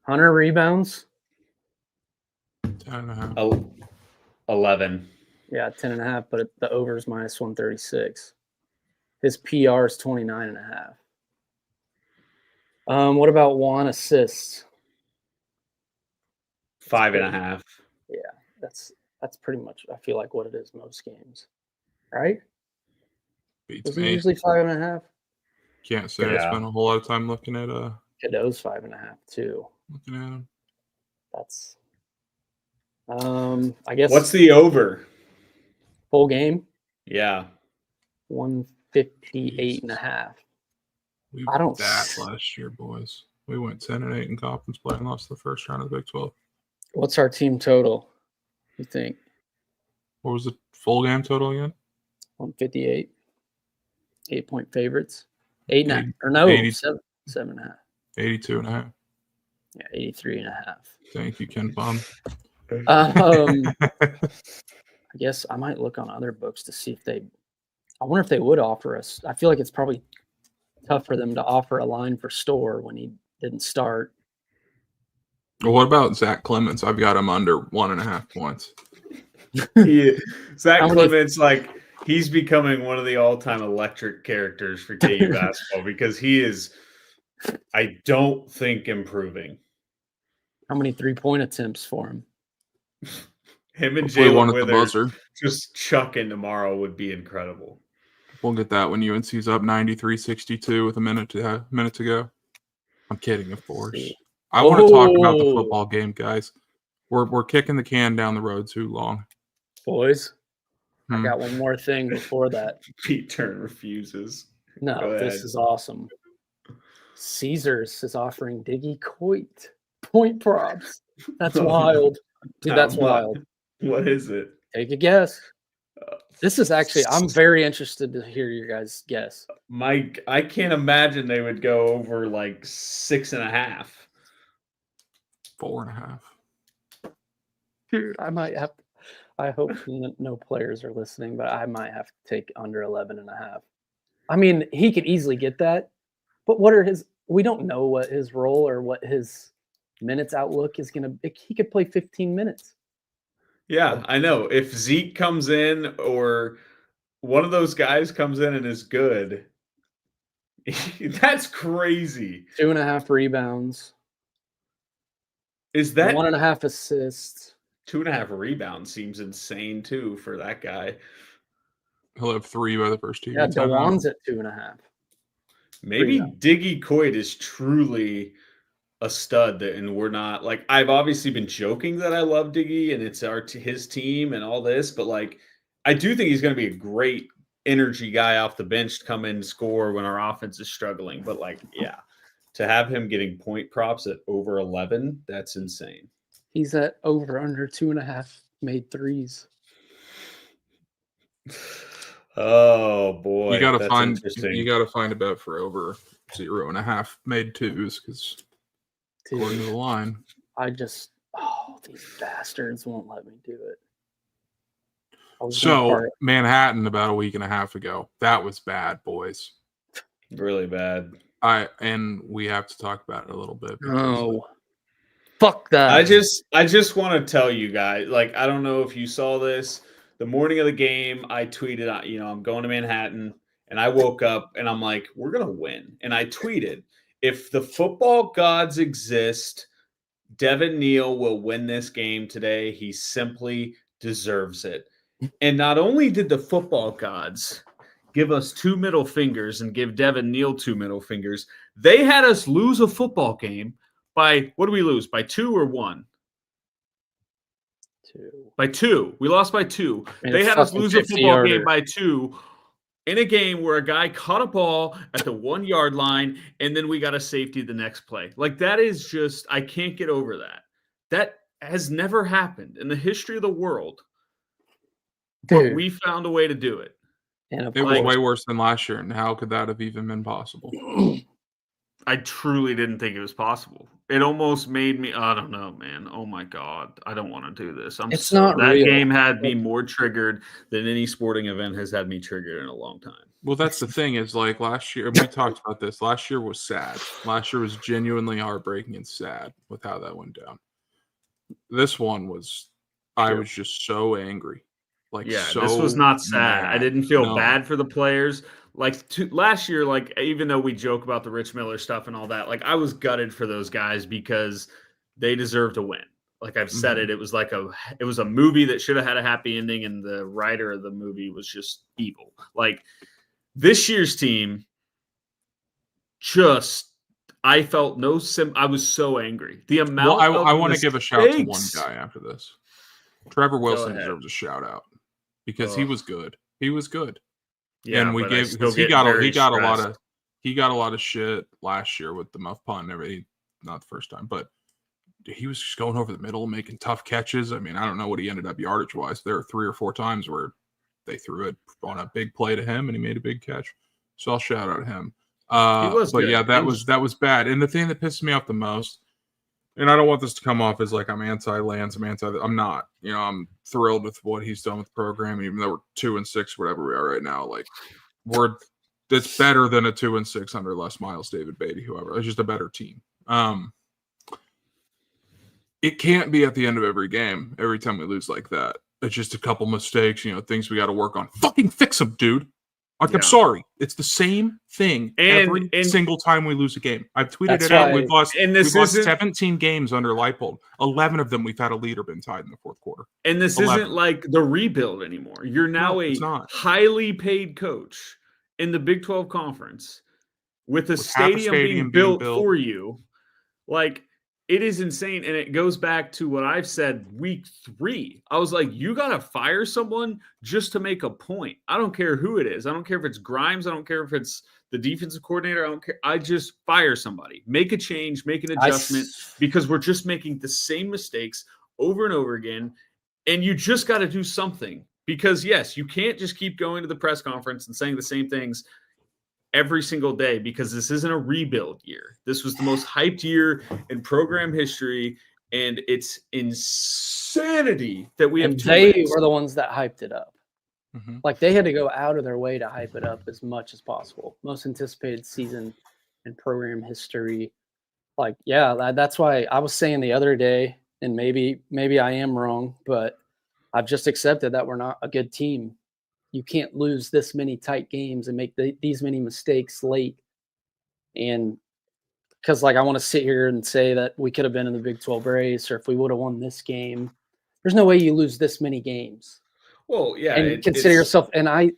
Hunter rebounds. 10.5. 11. Yeah, 10.5. But the over is minus 136. His PR is 29.5. What about Juan assists? 5.5. Yeah, that's pretty much, I feel like, what it is most games, right? Beats Is it me. usually 5.5? Can't say I spent a whole lot of time looking at Cadeau's 5.5 too. looking at him. That's I guess. What's the over? Full game? Yeah. 158.5. We I don't that last year, boys. We went 10-8 in conference play and lost the first round of the Big 12. What's our team total, you think? What was the full game total again? 158. 8-point favorites. 8.5. Or no, 7.5. 82.5. Yeah, 83.5. Thank you, Ken Palm. I guess I might look on other books to see if I wonder if they would offer us. I feel like it's probably tough for them to offer a line for Store when he didn't start. Well, what about Zach Clemens? I've got him under 1.5 points. Zach Clemens, like, he's becoming one of the all-time electric characters for KU basketball because he is, I don't think, improving. How many 3-point attempts for him? Him and Jalen Withers buzzer. just chucking tomorrow would be incredible. We'll get that when UNC's up 93-62 with a minute to go. I'm kidding, of course. I want to talk about the football game, guys. We're kicking the can down the road too long. Boys, I got one more thing before that. Pete Turner refuses. No, this is awesome. Caesars is offering Diggy Coit point props. That's wild. Dude, that's wild. What is it? Take a guess. This is actually, I'm very interested to hear your guys' guess. Mike, I can't imagine they would go over like 6.5. 4.5. Dude, I might have to, I hope no players are listening, but I might have to take under 11.5. I mean, he could easily get that, but we don't know what his role or what his minutes outlook is going to be. He could play 15 minutes. Yeah, I know. If Zeke comes in or one of those guys comes in and is good, that's crazy. 2.5 rebounds. Is that 1.5 assists? 2.5 rebounds seems insane too for that guy. He'll have 3 by the first 2. Yeah, DeJuan's at 2.5. Maybe Diggy Coit is truly a stud, and we're not like, I've obviously been joking that I love Diggy and it's his team and all this, but like, I do think he's going to be a great energy guy off the bench to come in and score when our offense is struggling. But like, yeah, to have him getting point props at over 11, that's insane. He's at over under 2.5 made threes. Oh boy, you gotta find a bet for over 0.5 made twos because according to the line, these bastards won't let me do it. So Manhattan about a week and a half ago, that was bad, boys. Really bad. And we have to talk about it a little bit. No, fuck that. I just want to tell you guys, like, I don't know if you saw this. The morning of the game, I tweeted, I'm going to Manhattan, and I woke up and I'm like, we're gonna win. And I tweeted, if the football gods exist, Devin Neal will win this game today. He simply deserves it. And not only did the football gods give us 2 middle fingers and give Devin Neal 2 middle fingers, they had us lose a football game by, what do we lose? By 2 or 1? 2. By 2. We lost by 2. And they had us lose a football game by 2 in a game where a guy caught a ball at the 1 yard line, and then we got a safety the next play. Like, that is just, I can't get over that. That has never happened in the history of the world. But we found a way to do it. And it was way worse than last year. And how could that have even been possible? I truly didn't think it was possible. It almost made me, I don't know, man. Oh my God. I don't want to do this. That game had me more triggered than any sporting event has had me triggered in a long time. Well, that's the thing is, like, last year, we talked about this. Last year was sad. Last year was genuinely heartbreaking and sad with how that went down. This one was, I was just so angry. This was not sad. I didn't feel bad for the players. Last year, even though we joke about the Rich Miller stuff and all that, I was gutted for those guys because they deserve to win. Like I've said it was a movie that should have had a happy ending, and the writer of the movie was just evil. Like this year's team, I felt I was so angry. The amount. I want to give a shout to one guy after this. Trevor Wilson deserves a shout out because he was good. He was good. Yeah, and he got a lot of shit last year with the muff punt and everything. Not the first time, but he was just going over the middle, making tough catches. I mean, I don't know what he ended up yardage wise. There were 3 or 4 times where they threw it on a big play to him and he made a big catch. So I'll shout out him. That was bad. And the thing that pissed me off the most, and I don't want this to come off as like I'm anti-Lance, I'm not. I'm thrilled with what he's done with the program, even though we're 2-6, whatever we are right now. Like, it's better than a 2-6 under Les Miles, David Beatty, whoever. It's just a better team. It can't be at the end of every game, every time we lose like that. It's just a couple mistakes, things we got to work on. Fucking fix them, dude. Like, I'm sorry. It's the same thing every single time we lose a game. I've tweeted it out. We've lost 17 games under Leipold. 11 of them we've had a leader been tied in the fourth quarter. And this 11. Isn't like the rebuild anymore. You're now a highly paid coach in the Big 12 Conference with a stadium being built for you. Like, it is insane, and it goes back to what I've said week 3. I was like, you got to fire someone just to make a point. I don't care who it is. I don't care if it's Grimes. I don't care if it's the defensive coordinator. I don't care. I just fire somebody. Make a change. Make an adjustment because we're just making the same mistakes over and over again, and you just got to do something because, yes, you can't just keep going to the press conference and saying the same things every single day because this isn't a rebuild year. This was the most hyped year in program history, and it's insanity that we have. They were the ones that hyped it up. Like they had to go out of their way to hype it up as much as possible. Most anticipated season in program history. Like, yeah, that's why I was saying the other day, and maybe I am wrong, but I've just accepted that we're not a good team. You can't lose this many tight games and make these many mistakes late. And because, I want to sit here and say that we could have been in the Big 12 race or if we would have won this game. There's no way you lose this many games. Well, yeah. And consider yourself – and I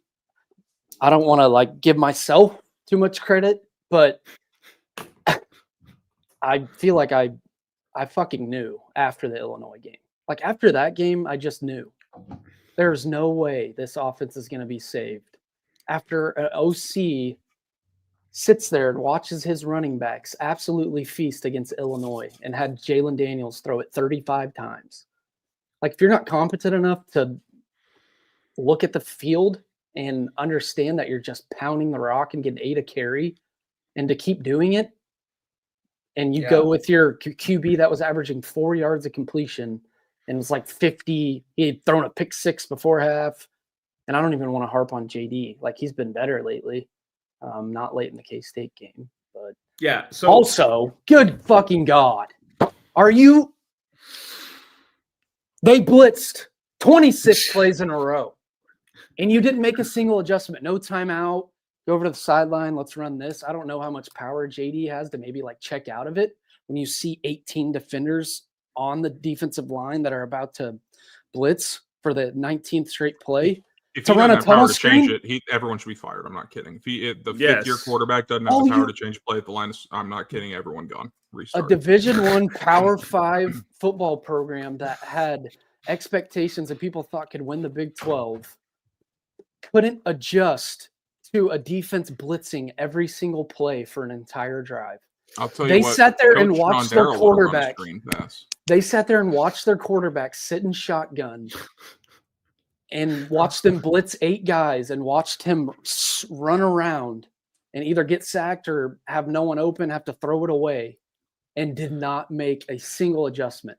don't want to, give myself too much credit, but I feel like I fucking knew after the Illinois game. After that game, I just knew. There's no way this offense is going to be saved. After an OC sits there and watches his running backs absolutely feast against Illinois and had Jalen Daniels throw it 35 times. If you're not competent enough to look at the field and understand that you're just pounding the rock and getting 8 a carry and to keep doing it, and you go with your QB that was averaging 4 yards of completion and was like 50. He had thrown a pick six before half. And I don't even want to harp on JD. Like, he's been better lately. Not late in the K-State game. But yeah. So also, good fucking God. They blitzed 26 plays in a row. And you didn't make a single adjustment. No timeout. Go over to the sideline. Let's run this. I don't know how much power JD has to maybe like check out of it. When you see 18 defenders on the defensive line that are about to blitz for the 19th straight play. If to he run doesn't a have power tunnel to change screen? it, everyone should be fired. I'm not kidding. If the Yes. fifth-year quarterback doesn't have the power to change play at the line, I'm not kidding. Everyone gone. Restart. A Division I Power 5 football program that had expectations that people thought could win the Big 12 couldn't adjust to a defense blitzing every single play for an entire drive. I'll tell you They what, sat there and Coach watched their Rondero would've run a quarterback. screen pass. They sat there and watched their quarterback sit in shotgun and watched them blitz 8 guys and watched him run around and either get sacked or have no one open, have to throw it away, and did not make a single adjustment.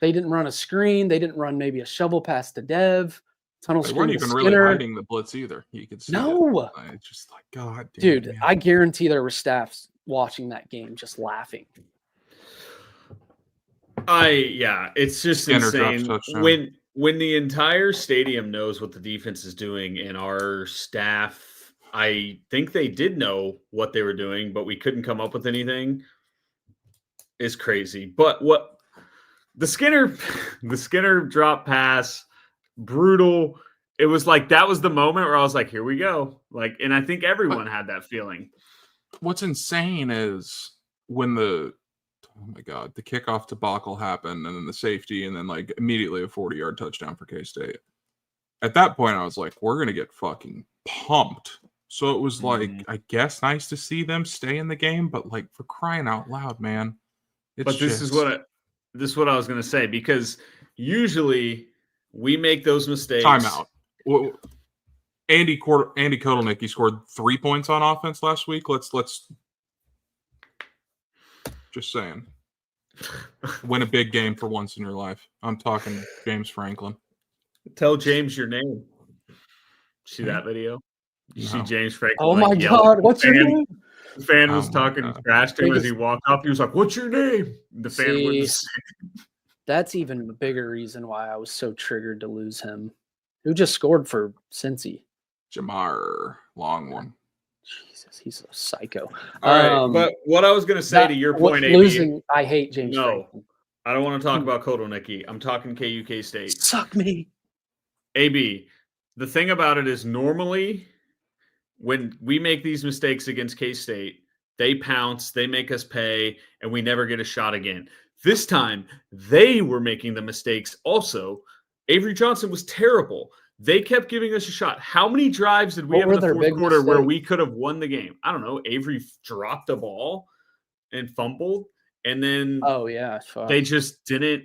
They didn't run a screen. They didn't run maybe a shovel pass to Dev. Tunnel They screen weren't to even Skinner. really hiding the blitz either. You could see No. it. It's just like, God damn. Dude, man. I guarantee there were staffs watching that game just laughing. It's just Skinner insane drops touchdown. when the entire stadium knows what the defense is doing, and our staff, I think they did know what they were doing, but we couldn't come up with anything. Is crazy. But what the Skinner drop pass, brutal. It was like that was the moment where I was like, here we go. Like, and I think everyone had that feeling. What's insane is when the kickoff debacle happened and then the safety and then like immediately a 40-yard touchdown for K-State. At that point, I was like, we're going to get fucking pumped. So it was like, I guess nice to see them stay in the game, but like for crying out loud, man. This is what I was going to say, because usually we make those mistakes. Timeout. Well, Andy Kotelnicki scored 3 points on offense last week. Let's just saying. Win a big game for once in your life. I'm talking James Franklin. Tell James your name. See that video? You see James Franklin? Oh my God! What's your name? The fan was talking trash to him as he walked up. He was like, "What's your name?" The fan wouldn't say. That's even a bigger reason why I was so triggered to lose him. Who just scored for Cincy? Jamar, long one. Jesus, he's a psycho. All right, but what I was going to say to your point, losing, I hate James. No, I don't want to talk about Kotelnicki. I'm talking KUK State. Suck me. AB, the thing about it is normally when we make these mistakes against K-State, they pounce, they make us pay, and we never get a shot again. This time, they were making the mistakes also. Avery Johnson was terrible. They kept giving us a shot. How many drives did we have in the fourth quarter where we could have won the game? I don't know. Avery dropped the ball and fumbled, and then they just didn't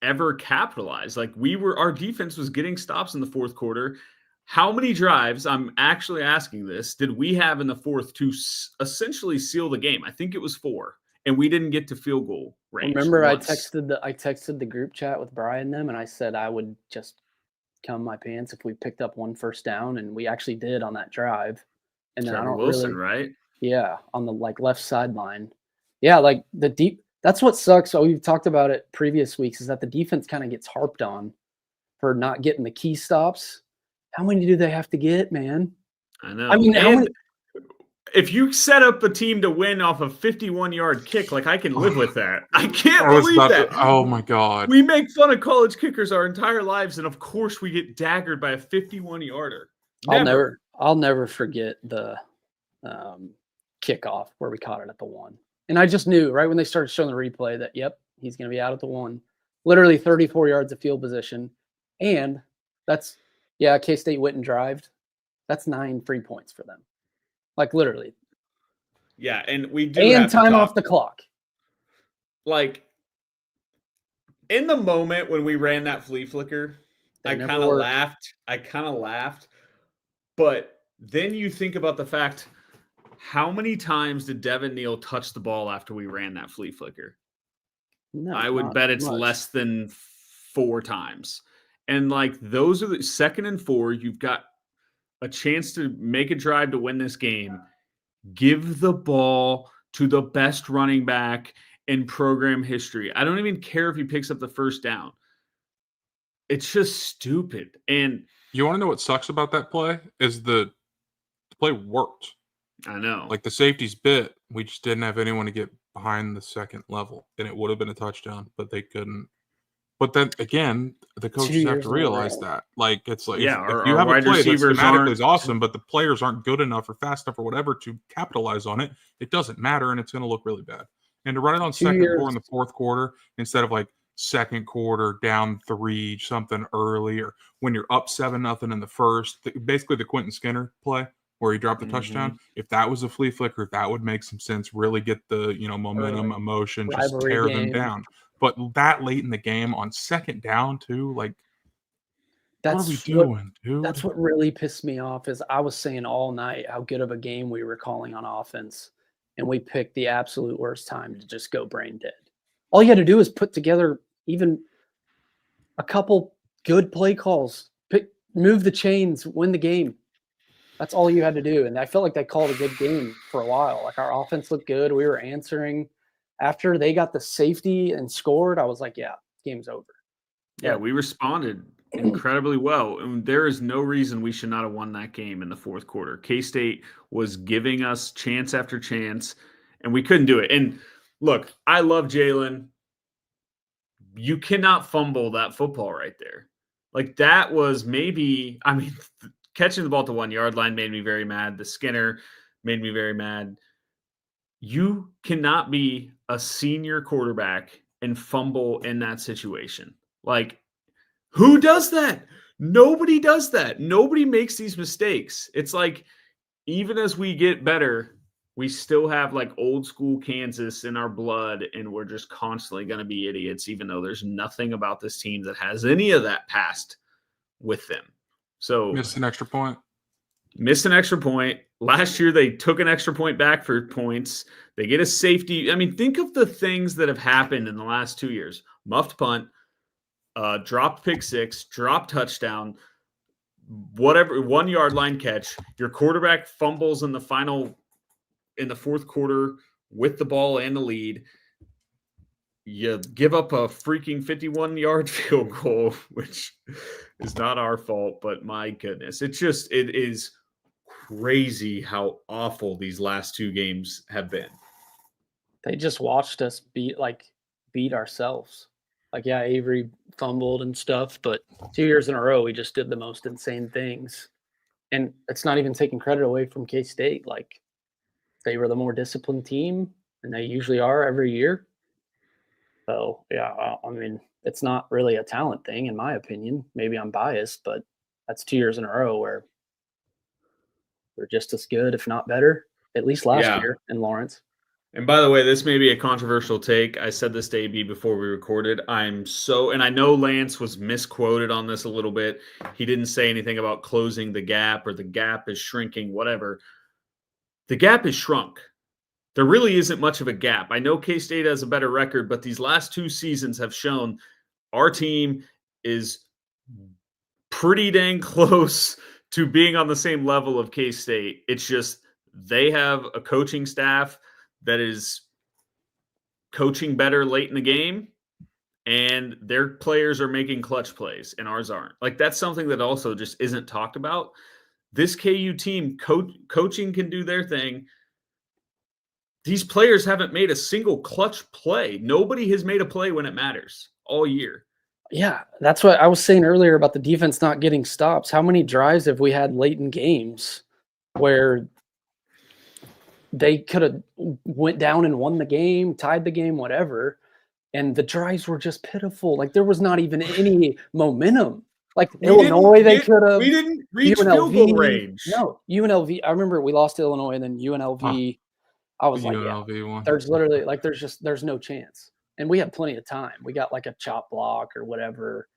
ever capitalize. Like our defense was getting stops in the fourth quarter. How many drives, I'm actually asking this, did we have in the fourth to essentially seal the game? I think it was 4, and we didn't get to field goal range. Remember, once. I texted the group chat with Brian and them, and I said I would just come my pants if we picked up 1 first down, and we actually did on that drive. And then Trevor Wilson, right? Yeah, on the left sideline. Yeah, like the deep. That's what sucks. So we've talked about it previous weeks, is that the defense kind of gets harped on for not getting the key stops. How many do they have to get, man? I know. I mean, if you set up a team to win off a 51-yard kick, like I can live with that. I can't believe that. Oh my God. We make fun of college kickers our entire lives, and of course we get daggered by a 51-yarder. I'll never forget the kickoff where we caught it at the 1. And I just knew right when they started showing the replay that, yep, he's going to be out at the 1. Literally 34 yards of field position. And that's, K-State went and drived. That's 9 free points for them. Like literally. Yeah, and we do and time off the clock. Like in the moment when we ran that flea flicker, I kind of laughed. But then you think about the fact How many times did Devin Neal touch the ball after we ran that flea flicker? No, I would not bet it's much. less than 4 times. And like those are the 2nd and 4. You've got a chance to make a drive to win this game. Give the ball to the best running back in program history. I don't even care if he picks up the first down. It's just stupid. And You want to know what sucks about that play? Is the play worked. I know. Like the safeties bit, we just didn't have anyone to get behind the second level, and it would have been a touchdown, but they couldn't. But then again, the coaches have years to in a realize row. that. Like it's like Yeah, if our you have a wide play that receivers schematically aren't- is awesome, but the players aren't good enough or fast enough or whatever to capitalize on it, it doesn't matter, and it's going to look really bad. And to run it on 2 second years. four in the fourth quarter instead of like second quarter down 3 something early, or when you're up 7-0 in the first, basically the Quentin Skinner play where he dropped the touchdown. If that was a flea flicker, that would make some sense. Really get the momentum, Early. emotion, just Rivalry tear them game. down. But that late in the game on second down too, like what are we doing, dude? That's what really pissed me off is I was saying all night how good of a game we were calling on offense, and we picked the absolute worst time to just go brain dead. All you had to do is put together even a couple good play calls, move the chains, win the game. That's all you had to do. And I felt like they called a good game for a while. Like our offense looked good. We were answering. After they got the safety and scored, I was like, yeah, game's over. Yeah, we responded incredibly well. And there is no reason we should not have won that game in the fourth quarter. K-State was giving us chance after chance, and we couldn't do it. And look, I love Jalen. You cannot fumble that football right there. Like that was maybe, I mean, catching the ball at the 1 yard line made me very mad. The Skinner made me very mad. You cannot be a senior quarterback and fumble in that situation. Like, who does that? Nobody does that. Nobody makes these mistakes. It's like, even as we get better, we still have like old school Kansas in our blood, and we're just constantly going to be idiots, even though there's nothing about this team that has any of that past with them. So Missed an extra point. Last year, they took an extra point back for points. They get a safety. I mean, think of the things that have happened in the last 2 years. Muffed punt, dropped pick six, dropped touchdown, whatever, 1 yard line catch. Your quarterback fumbles in the fourth quarter with the ball and the lead. You give up a freaking 51-yard field goal, which is not our fault, but my goodness. It is crazy how awful these last 2 games have been. They just watched us beat ourselves. Like, yeah, Avery fumbled and stuff, but 2 years in a row, we just did the most insane things. And it's not even taking credit away from K-State. Like, they were the more disciplined team, and they usually are every year. So, yeah, I mean, it's not really a talent thing, in my opinion. Maybe I'm biased, but that's 2 years in a row where we're just as good, if not better, at least last year in Lawrence. And by the way, this may be a controversial take. I said this to AB before we recorded. And I know Lance was misquoted on this a little bit. He didn't say anything about closing the gap or the gap is shrinking, whatever. The gap is shrunk. There really isn't much of a gap. I know K-State has a better record, but these last 2 seasons have shown our team is pretty dang close to being on the same level of K-State. It's just they have a coaching staff that is coaching better late in the game, and their players are making clutch plays, and ours aren't. Like, that's something that also just isn't talked about. This KU team, coaching can do their thing. These players haven't made a single clutch play. Nobody has made a play when it matters all year. Yeah, that's what I was saying earlier about the defense not getting stops. How many drives have we had late in games where they could have went down and won the game, tied the game, whatever, and the drives were just pitiful. Like, there was not even any momentum. Like, Illinois, they could have. We didn't reach field goal range. No, UNLV. I remember we lost to Illinois, and then UNLV. I was like, yeah, one. there's literally there's no chance. And we had plenty of time. We got like a chop block or whatever.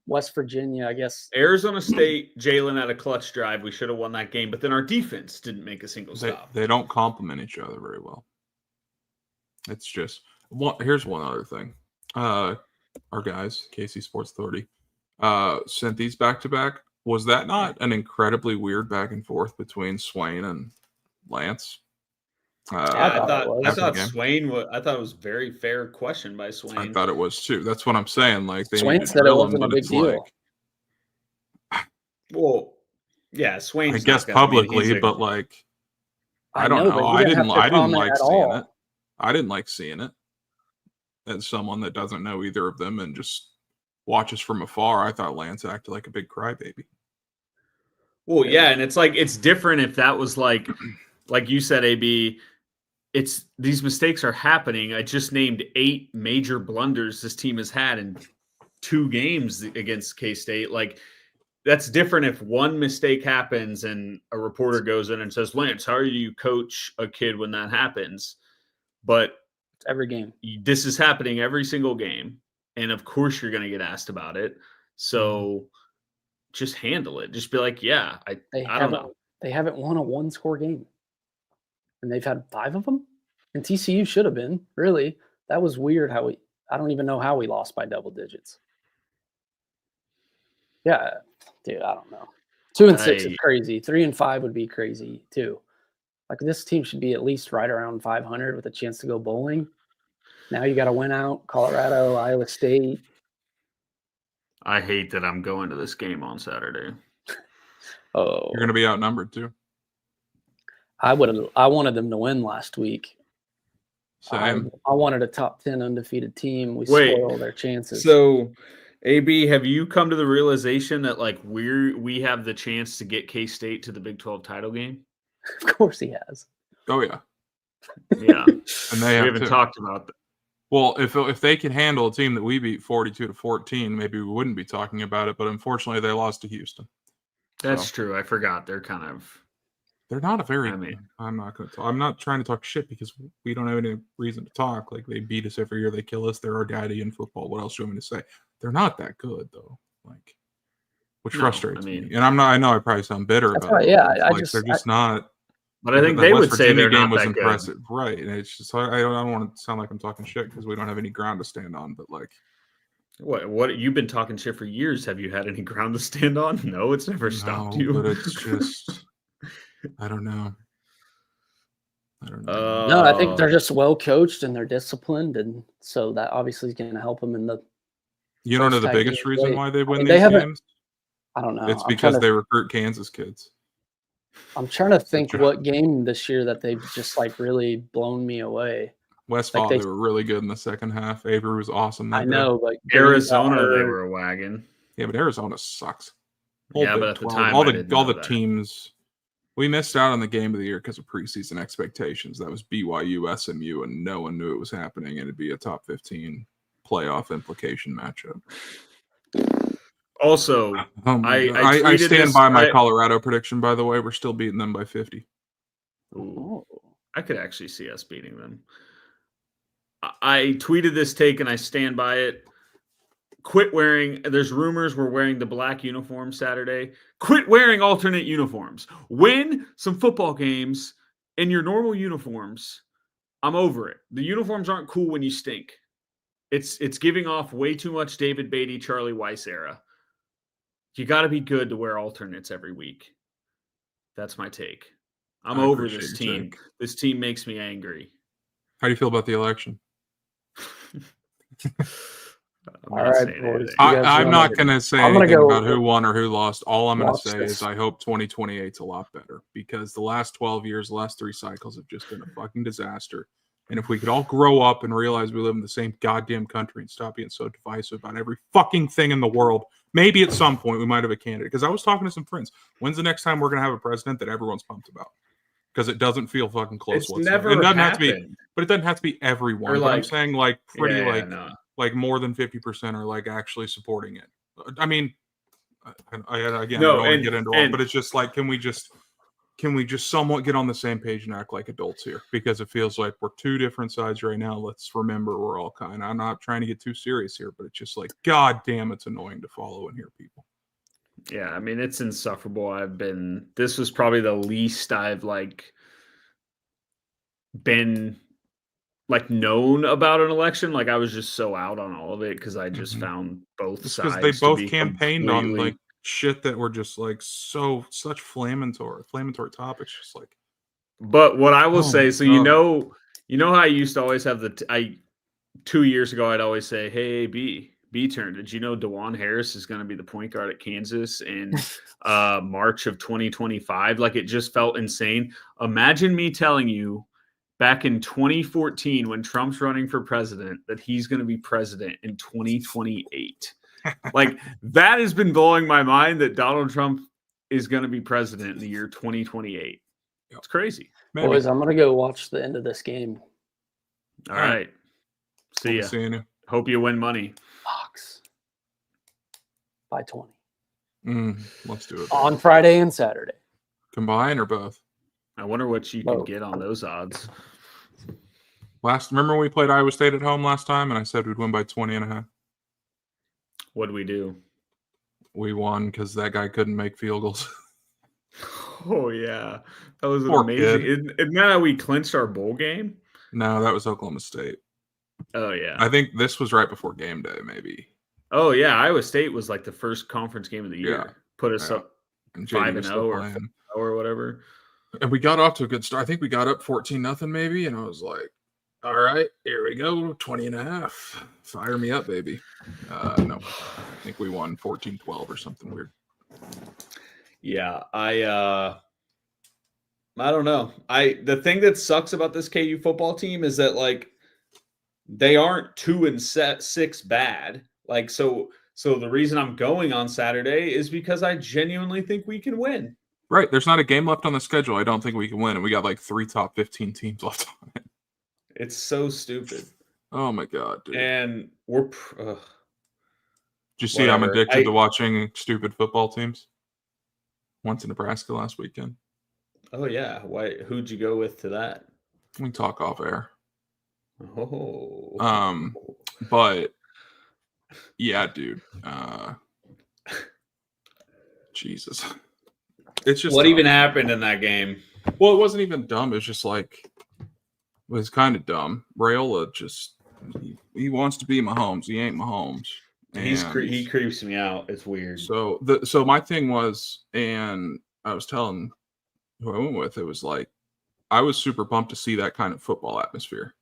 West Virginia, I guess. Arizona State, Jalen had a clutch drive. We should have won that game, but then our defense didn't make a single stop. They don't complement each other very well. It's just here's one other thing. Our guys, KC Sports Authority, sent these back to back. Was that not an incredibly weird back and forth between Swain and Lance? I thought Swain was. I thought it was a very fair question by Swain. I thought it was too. That's what I'm saying. Like they Swain said it wasn't a big deal. Well, yeah, Swain. I guess publicly, but like, I don't know. I didn't like seeing it. I didn't like seeing it. As someone that doesn't know either of them and just watches from afar, I thought Lance acted like a big crybaby. Well, yeah, and it's like it's different if that was like you said, AB. It's these mistakes are happening. I just named 8 major blunders this team has had in 2 games against K-State. Like that's different if one mistake happens and a reporter goes in and says, "Lance, how do you coach a kid when that happens?" But every game, this is happening every single game, and of course you're going to get asked about it. So just handle it. Just be like, "Yeah, I don't know." They haven't won a 1-score game. And they've had 5 of them? And TCU should have been, really. That was weird I don't even know how we lost by double digits. Yeah, dude, I don't know. 2-6 is crazy. 3-5 would be crazy, too. Like, this team should be at least right around 500 with a chance to go bowling. Now you got to win out. Colorado, Iowa State. I hate that I'm going to this game on Saturday. Oh. You're going to be outnumbered, too. I wanted them to win last week. Same. I wanted a top 10 undefeated team. We spoiled their chances. So, AB, have you come to the realization that like we have the chance to get K-State to the Big 12 title game? Of course he has. Oh yeah, yeah. And we haven't talked about that. Well, if they can handle a team that we beat 42-14, maybe we wouldn't be talking about it. But unfortunately, they lost to Houston. That's true. I forgot. They're not a very. I'm not trying to talk shit because we don't have any reason to talk. Like they beat us every year. They kill us. They're our daddy in football. What else do you want me to say? They're not that good though. Like, which frustrates me. And I'm not. I know I probably sound bitter about it. Yeah, they're just not. But I think they would say their game was impressive, right? And it's just I don't want to sound like I'm talking shit because we don't have any ground to stand on. But like, what you've been talking shit for years? Have you had any ground to stand on? No, it's never stopped you. But it's just. I don't know. No, I think they're just well coached and they're disciplined, and so that obviously is going to help them in the. You don't know the biggest reason why they win these games? I don't know. It's because they recruit Kansas kids. I'm trying to think what game this year that they've just like really blown me away. Westfall, they were really good in the second half. Avery was awesome. I know, but Arizona, they were a wagon. Yeah, but Arizona sucks. Yeah, but at the time, all the teams. We missed out on the game of the year because of preseason expectations. That was BYU, SMU, and no one knew it was happening, and it'd be a top 15 playoff implication matchup. Also, I stand by my Colorado prediction, by the way. We're still beating them by 50. Ooh, I could actually see us beating them. I tweeted this take, and I stand by it. Quit wearing, there's rumors we're wearing the black uniform Saturday. Quit wearing alternate uniforms. Win some football games in your normal uniforms. I'm over it. The uniforms aren't cool when you stink. It's giving off way too much David Beatty, Charlie Weiss era. You got to be good to wear alternates every week. That's my take. I'm over this team. This team makes me angry. How do you feel about the election? All right, boys. I'm not going to say anything about who won or who lost. All I'm going to say is I hope 2028 is a lot better because the last 12 years, the last 3 cycles have just been a fucking disaster. And if we could all grow up and realize we live in the same goddamn country and stop being so divisive about every fucking thing in the world, maybe at some point we might have a candidate. Because I was talking to some friends. When's the next time we're going to have a president that everyone's pumped about? Because it doesn't feel fucking close whatsoever. It doesn't have to be, but it doesn't have to be everyone. But I'm saying like pretty like more than 50% are like actually supporting it. I mean, I don't want to get into it, but it's just like, can we just can we just somewhat get on the same page and act like adults here? Because it feels like we're two different sides right now. Let's remember we're all kind of, I'm not trying to get too serious here, but it's just like, God damn, it's annoying to follow and hear people. Yeah, I mean, it's insufferable. This was probably the least I've been known about an election. Like I was just so out on all of it because I just found both It's sides. because they both to be campaigned on completely... like shit that were just like such inflammatory topics. Just like, But what I will say, so God. you know how I used to always have 2 years ago, I'd always say, "Hey, B turn. Did you know DeJuan Harris is going to be the point guard at Kansas in March of 2025?" Like it just felt insane. Imagine me telling you back in 2014 when Trump's running for president that he's going to be president in 2028. Like that has been blowing my mind that Donald Trump is going to be president in the year 2028. It's crazy. Maybe. Boys, I'm gonna go watch the end of this game. All right. See ya. Seeing you. Hope you win money. Fox by 20 Let's do it. on Friday and Saturday. Combine or both? I wonder what you could get on those odds. Remember when we played Iowa State at home last time and I said we'd win by 20.5? What did we do? We won because that guy couldn't make field goals. Oh, yeah. That was Poor amazing. kid. Isn't that how we clinched our bowl game? No, that was Oklahoma State. Oh, yeah. I think this was right before game day, maybe. Oh, yeah. Iowa State was like the first conference game of the year. Yeah. Put us up And 5-0 or 4-0 or whatever. And we got off to a good start. I think we got up 14-0 maybe. And I was like, all right, here we go. 20.5. Fire me up, baby. No, I think we won 14-12 or something weird. Yeah, I don't know. The thing that sucks about this KU football team is that like they aren't 2-6 bad. Like so the reason I'm going on Saturday is because I genuinely think we can win. Right. There's not a game left on the schedule. I don't think we can win. And we got like 3 top 15 teams left on it. It's so stupid. Oh my God, dude. And we're did you see I'm addicted to watching stupid football teams? Went to Nebraska last weekend. Oh yeah. Who'd you go with to that? We can talk off air. Oh. But yeah, dude. Jesus. It's just what even happened in that game? Well, it wasn't even dumb. It was just like it was kind of dumb. Raiola just he wants to be Mahomes. He ain't Mahomes. He creeps me out. It's weird. So my thing was, and I was telling who I went with, it was like I was super pumped to see that kind of football atmosphere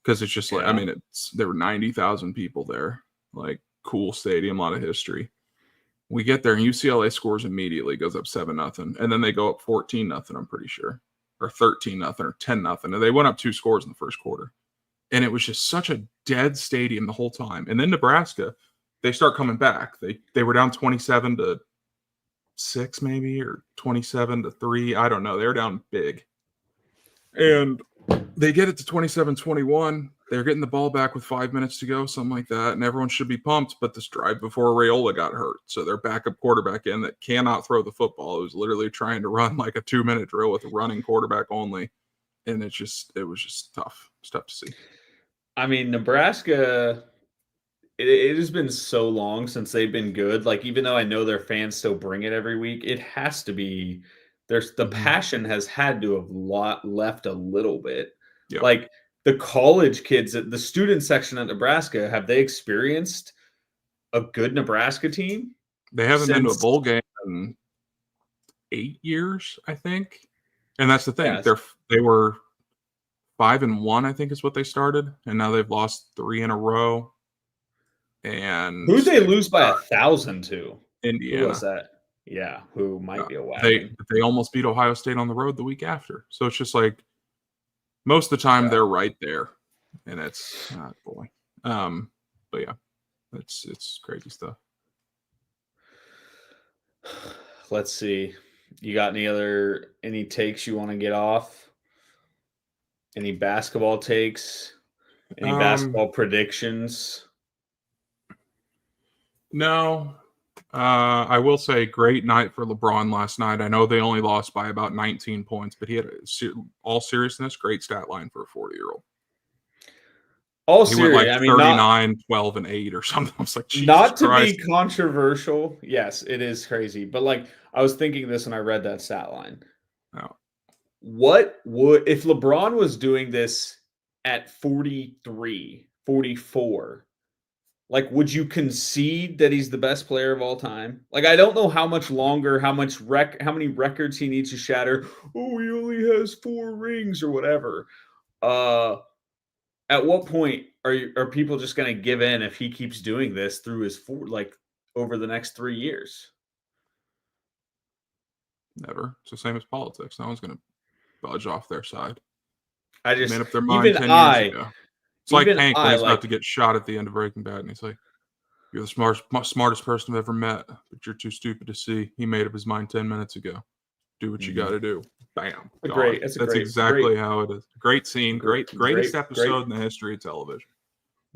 because it's just like I mean there were 90,000 people there, like cool stadium, a lot of history. We get there and UCLA scores immediately, goes up 7-0, and then they go up 14-0. I'm pretty sure, or 13-0, or 10-0, and they went up 2 scores in the first quarter, and it was just such a dead stadium the whole time. And then Nebraska, they start coming back. They were down 27-6 maybe, or 27-3. I don't know. They were down big, and they get it to 27-21. They're getting the ball back with 5 minutes to go, something like that, and everyone should be pumped. But this drive before Raiola got hurt, so their backup quarterback in that cannot throw the football. It was literally trying to run like a 2-minute drill with a running quarterback only, and it was just tough. It's tough to see. I mean, Nebraska, it has been so long since they've been good. Like, even though I know their fans still bring it every week, it has to be the passion has had to have left a little bit. Yep. Like the college kids, the student section at Nebraska, have they experienced a good Nebraska team? They haven't been to a bowl game in 8 years, I think. And that's the thing. Yeah. They were 5-1, I think is what they started, and now they've lost 3 in a row. And who'd they lose by 1,000 to? Indiana. Who was that? Yeah, who might be a wagon. They almost beat Ohio State on the road the week after. So it's just like most of the time they're right there, and it's boy. But yeah, it's crazy stuff. Let's see. You got any takes you want to get off? Any basketball takes? Any basketball predictions? No. I will say, great night for LeBron last night. I know they only lost by about 19 points, but he had, all seriousness, great stat line for a 40-year-old. All He went like serious. I mean, 39, 12, and 8 or something. I was like, Jesus not to Christ. be controversial. Yes, it is crazy. But like, I was thinking this when I read that stat line. No. What would, if LeBron was doing this at 43, 44, like, would you concede that he's the best player of all time? Like, I don't know how much longer, how many records he needs to shatter. Oh, he only has 4 rings or whatever. At what point are people just going to give in if he keeps doing this through his over the next 3 years? Never. It's the same as politics. No one's going to budge off their side. I They just, made up their mind 10 years ago. It's like Hank when he's about to get shot at the end of Breaking Bad, and he's like, "You're the smartest person I've ever met, but you're too stupid to see. He made up his mind 10 minutes ago. Do what you got to do." Bam. That's exactly how it is. Great scene. Greatest episode in the history of television.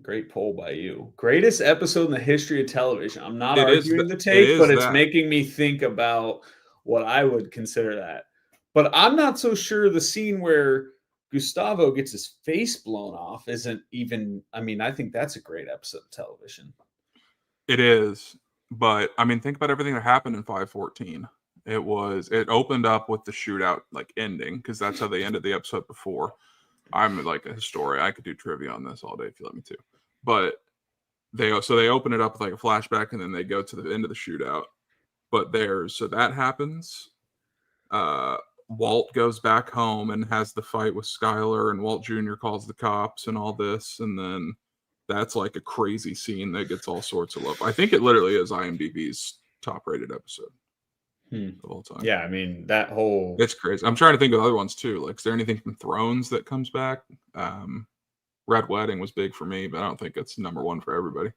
Great poll by you. Greatest episode in the history of television. I'm not It is arguing the- the take, it but is it's that. making me think about what I would consider that. But I'm not so sure the scene where Gustavo gets his face blown off isn't even, I mean, I think that's a great episode of television. It is. But, I mean, think about everything that happened in 514. It opened up with the shootout, like, ending, because that's how they ended the episode before. I'm like a historian. I could do trivia on this all day if you let me to. But they open it up with like a flashback, and then they go to the end of the shootout. But so that happens. Walt goes back home and has the fight with Skylar, and Walt Jr. calls the cops and all this, and then that's like a crazy scene that gets all sorts of love. I think it literally is IMDb's top-rated episode of all time. Yeah, I mean, that whole... It's crazy. I'm trying to think of other ones too. Like, is there anything from Thrones that comes back? Red Wedding was big for me, but I don't think it's number one for everybody.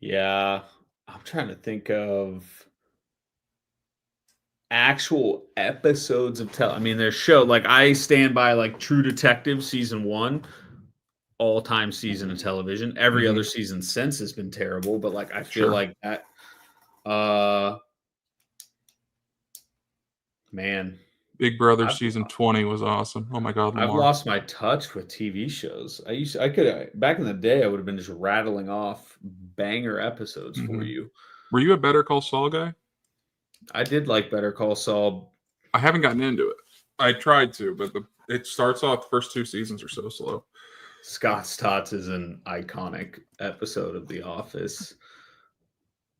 Yeah, I'm trying to think of actual episodes of I mean, there's show, like, I stand by, like, True Detective season 1, all-time season of television. Every other season since has been terrible, but, like, I feel like that, man. Big Brother season 20 was awesome. Oh my God, Lamar. I've lost my touch with TV shows. I could back in the day, I would have been just rattling off banger episodes for you. Were you a Better Call Saul guy? I did like Better Call Saul. I haven't gotten into it. I tried to, but it starts off, the first 2 seasons are so slow. Scott's Tots is an iconic episode of The Office.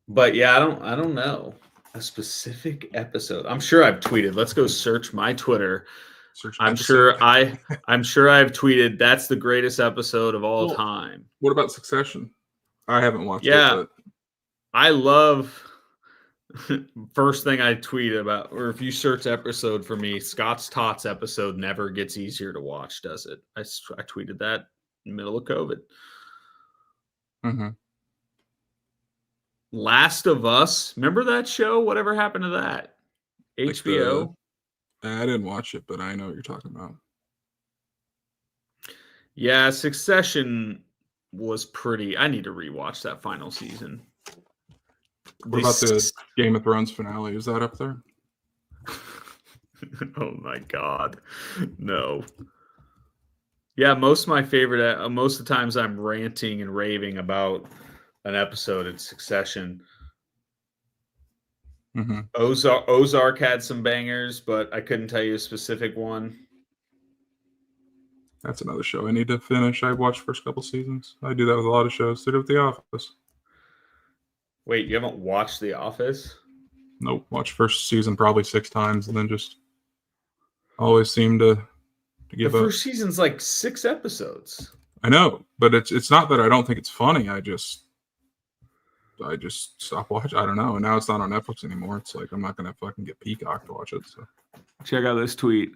But yeah, I don't know a specific episode. I'm sure I've tweeted. Let's go search my Twitter. I'm sure I've tweeted that's the greatest episode of all time. What about Succession? I haven't watched it. But I love first thing I tweet about, or if you search episode for me, Scott's Tots episode never gets easier to watch, does it? I tweeted that in the middle of COVID. Last of Us. Remember that show? Whatever happened to that? HBO? I didn't watch it, but I know what you're talking about. Yeah, Succession was pretty... I need to rewatch that final season. What about the Game of Thrones finale? Is that up there? Oh my God. No. Yeah, most of the times I'm ranting and raving about an episode in Succession. Ozark had some bangers, but I couldn't tell you a specific one. That's another show I need to finish. I watched the first couple seasons. I do that with a lot of shows. Did it with The Office. Wait, you haven't watched The Office? Nope. Watched first season probably 6 times, and then just always seem to give up. The first season's like 6 episodes. I know, but it's not that I don't think it's funny. I just stopped watching. I don't know. And now it's not on Netflix anymore. It's like I'm not gonna fucking get Peacock to watch it. So check out this tweet.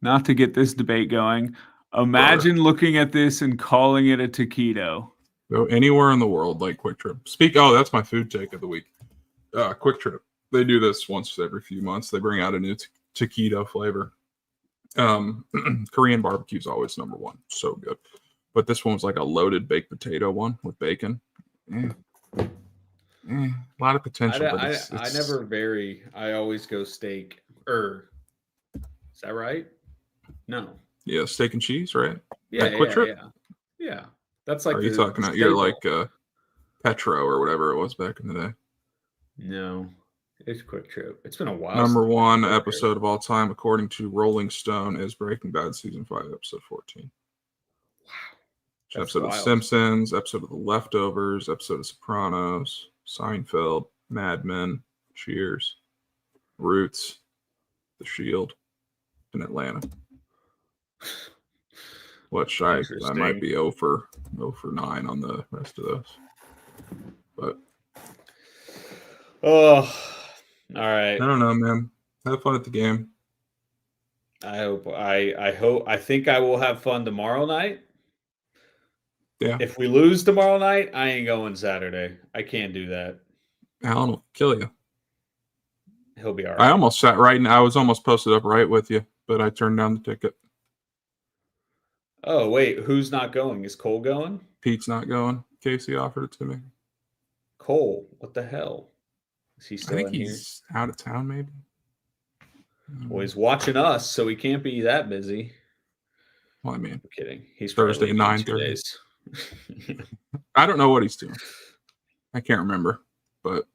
Not to get this debate going. Imagine looking at this and calling it a taquito. Go anywhere in the world, like Quick Trip. That's my food take of the week. Quick Trip. They do this once every few months. They bring out a new taquito flavor. Korean barbecue is always number one. So good. But this one was like a loaded baked potato one with bacon. A lot of I, potential, but I, it's I never vary. I always go steak. Is that right? No. yeah, steak and cheese, right? Yeah, At Quick Trip? yeah. That's Or like are you the talking about you're staple. like Petro or whatever it was back in the day? No, it's Quick Trip. It's been a while. Number since I've been to one Quick Trip. episode of all time, according to Rolling Stone, is Breaking Bad season 5, episode 14. Wow, There's that's episode of wild. Simpsons, episode of The Leftovers, episode of Sopranos, Seinfeld, Mad Men, Cheers, Roots, The Shield, and Atlanta. Which I might be 0 for 9 on the rest of those. But Oh, all right. I don't know, man. Have fun at the game. I think I will have fun tomorrow night. Yeah. If we lose tomorrow night, I ain't going Saturday. I can't do that. Alan will kill you. He'll be all right. I almost sat right now. I was almost posted up right with you, but I turned down the ticket. Oh, wait. Who's not going? Is Cole going? Pete's not going. Casey offered it to me. Cole, what the hell? Is he still I think in here? he's out of town, maybe. Well, he's watching us, so he can't be that busy. Well, I mean, I'm kidding. He's Thursday, probably leaving in 2 9:30. days. I don't know what he's doing. I can't remember, but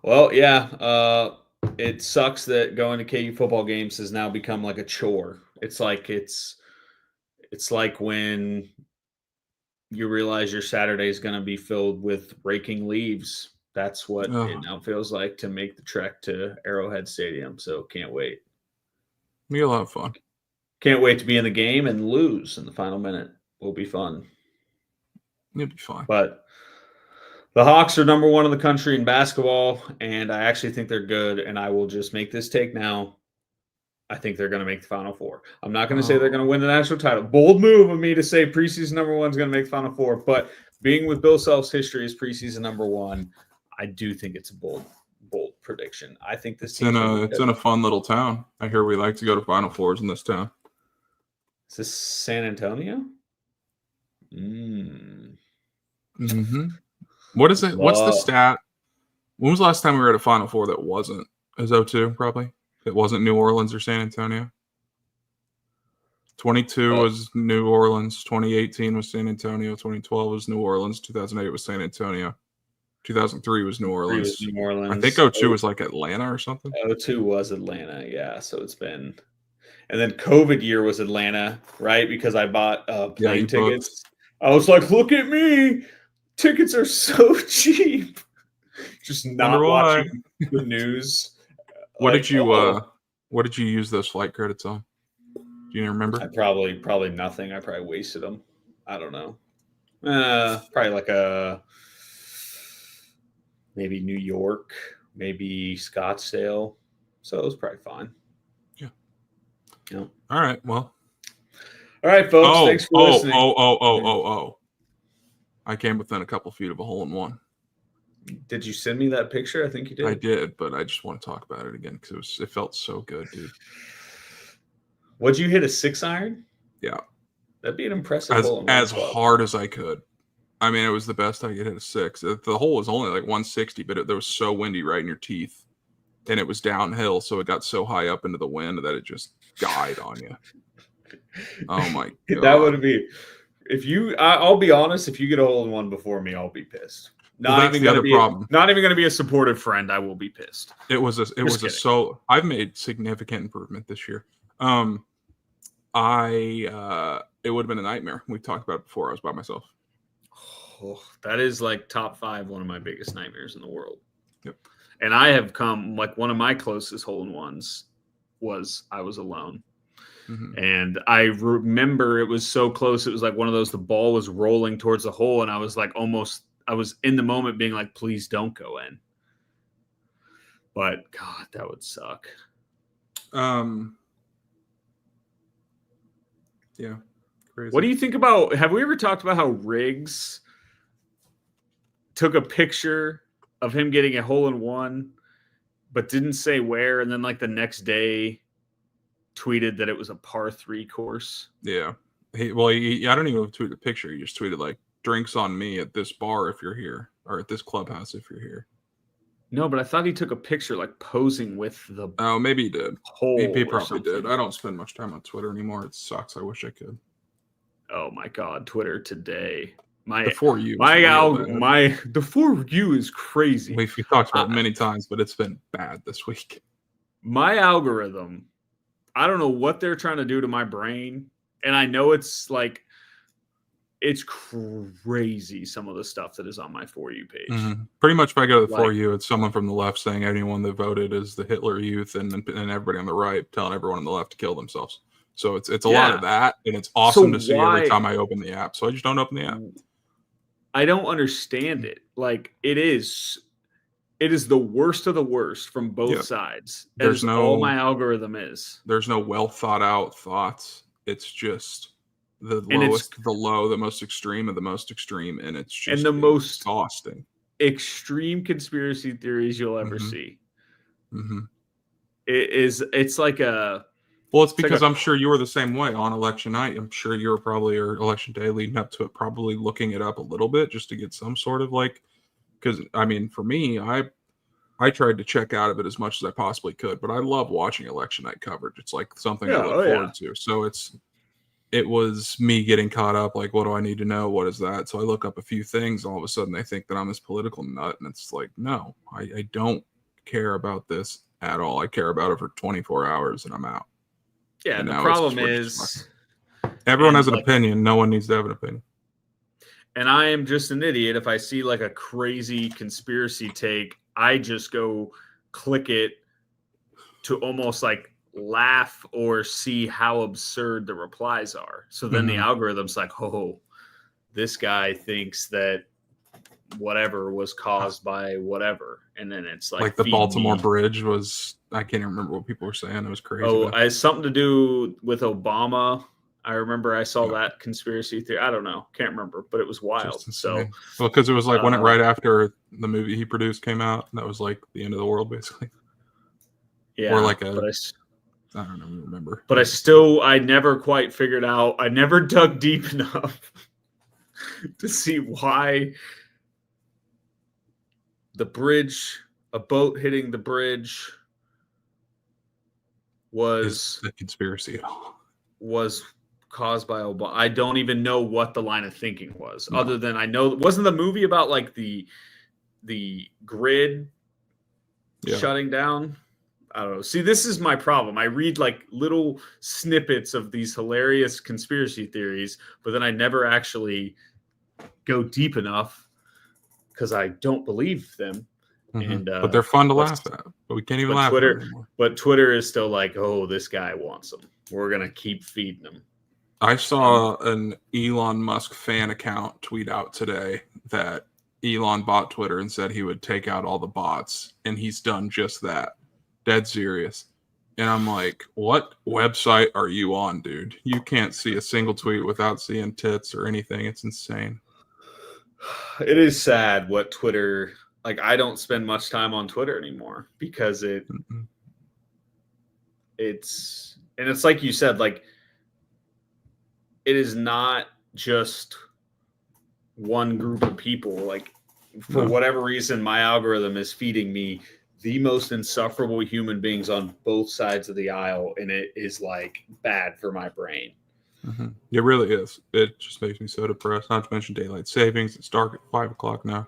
Well, yeah. It sucks that going to KU football games has now become like a chore. It's like when you realize your Saturday is going to be filled with raking leaves. That's what it now feels like to make the trek to Arrowhead Stadium. So can't wait. we'll have fun. Can't wait to be in the game and lose in the final minute. Will be fun. It'll be fine. But the Hawks are number 1 in the country in basketball, and I actually think they're good. And I will just make this take now. I think they're going to make the Final Four. I'm not going to say they're going to win the national title. Bold move of me to say preseason number 1 is going to make the Final Four. But being with Bill Self's history as preseason number 1, I do think it's a bold prediction. I think this it's in a fun little town. I hear we like to go to Final Fours in this town. Is this San Antonio? Mm-hmm. What is it? What's the stat? When was the last time we were at a Final Four that wasn't? It was 02, probably. It wasn't New Orleans or San Antonio. 22 was New Orleans. 2018 was San Antonio. 2012 was New Orleans. 2008 was San Antonio. 2003 was New Orleans. I think 02 was like Atlanta or something. 02 was Atlanta, yeah. So it's been, and then COVID year was Atlanta, right? Because I bought plane tickets. I was like, look at me, tickets are so cheap. Just not watching the news. What did you use those flight credits on? Do you remember? I probably nothing. I probably wasted them. I don't know. Probably like maybe New York, maybe Scottsdale. So it was probably fine. Yeah. Yeah. All right. Well. All right, folks. Thanks for listening. I came within a couple feet of a hole in one. Did you send me that picture? I think you did. I did, but I just want to talk about it again because it felt so good, dude. Would you hit a 6-iron? Yeah. That'd be an impressive hole. As hard as I could. I mean, it was the best I could hit a 6. The hole was only like 160, but there was so windy right in your teeth. And it was downhill, so it got so high up into the wind that it just died on you. Oh, my God. That would be... I'll be honest, if you get a hole in one before me, I'll be pissed. Not even going to be a supportive friend. I will be pissed. It was I've made significant improvement this year. It would have been a nightmare. We talked about it before. I was by myself. Oh, that is like top 5, one of my biggest nightmares in the world. Yep. And I have come, like, one of my closest hole-in-ones was I was alone. Mm-hmm. And I remember it was so close. It was like one of those, the ball was rolling towards the hole. And I was like, I was in the moment being like, please don't go in. But God, that would suck. Yeah. Crazy. What do you think about, have we ever talked about how Riggs took a picture of him getting a hole in one, but didn't say where? And then like the next day tweeted that it was a par 3 course. Yeah. I don't even tweet a picture. He just tweeted like drinks on me at this bar if you're here, or at this clubhouse if you're here. No, but I thought he took a picture like posing with the Oh, maybe he did. hole. He or probably something. did. I don't spend much time on Twitter anymore. It sucks. I wish I could. Oh my God, Twitter today. The For You is real bad. The For You is crazy. We've talked about it many times, but it's been bad this week. My algorithm, I don't know what they're trying to do to my brain, and I know it's like it's crazy some of the stuff that is on my For You page. Mm-hmm. Pretty much, if I go to the For You, it's someone from the left saying anyone that voted is the Hitler Youth, and everybody on the right telling everyone on the left to kill themselves. So it's a lot of that, and it's awesome to see every time I open the app. So I just don't open the app. I don't understand it. Like it is the worst of the worst from both sides. There's all my algorithm is. There's no well thought out thoughts. It's just the lowest, the low, the most extreme of the most extreme, and it's just the most exhausting. Extreme conspiracy theories you'll ever see. Mm-hmm. It's like a. Well, it's because I'm sure you were the same way on election night. I'm sure you were probably, or election day leading up to it, probably looking it up a little bit just to get some sort of like, because I mean, for me, I tried to check out of it as much as I possibly could, but I love watching election night coverage. It's like something I look forward to. So it was me getting caught up. Like, what do I need to know? What is that? So I look up a few things. All of a sudden, they think that I'm this political nut, and it's like, no, I don't care about this at all. I care about it for 24 hours, and I'm out. Yeah, and the problem is everyone has an opinion. No one needs to have an opinion. And I am just an idiot. If I see like a crazy conspiracy take, I just go click it to almost like laugh or see how absurd the replies are. So then the algorithm's like, oh, this guy thinks that whatever was caused by whatever. And then it's like the Baltimore Bridge was, I can't even remember what people were saying. It was crazy. Oh, it has something to do with Obama. I remember I saw that conspiracy theory. I don't know. Can't remember, but it was wild. So, well, because it was like when it right after the movie he produced came out, that was like the end of the world, basically. Yeah. Or like I don't remember. But I never quite figured out. I never dug deep enough to see why the bridge, a boat hitting the bridge, was a conspiracy at all. Was caused by Obama. I don't even know what the line of thinking was, other than I know wasn't the movie about like the grid shutting down. I don't know. See, this is my problem. I read like little snippets of these hilarious conspiracy theories, but then I never actually go deep enough because I don't believe them. And but they're fun to laugh at. But we can't even laugh at them anymore. But Twitter is still like, oh, this guy wants them. We're gonna keep feeding them. I saw an Elon Musk fan account tweet out today that Elon bought Twitter and said he would take out all the bots, and he's done just that. Dead serious. And I'm like, what website are you on, dude? You can't see a single tweet without seeing tits or anything. It's insane. It is sad what Twitter, like I don't spend much time on Twitter anymore because it's like you said, like it is not just one group of people. Like for whatever reason, my algorithm is feeding me the most insufferable human beings on both sides of the aisle, and it is like bad for my brain. It really is. It just makes me so depressed. Not to mention daylight savings. It's dark at 5 o'clock now.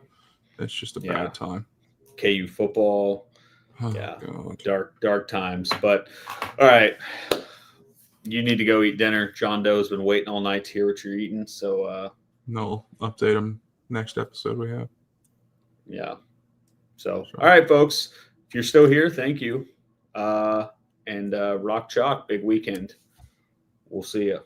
It's just a bad time. KU football. God. Dark times. But all right. You need to go eat dinner. John Doe's been waiting all night to hear what you're eating. So no, update him next episode we have. Yeah. So all right, folks. If you're still here, thank you. And rock chalk, big weekend. We'll see you.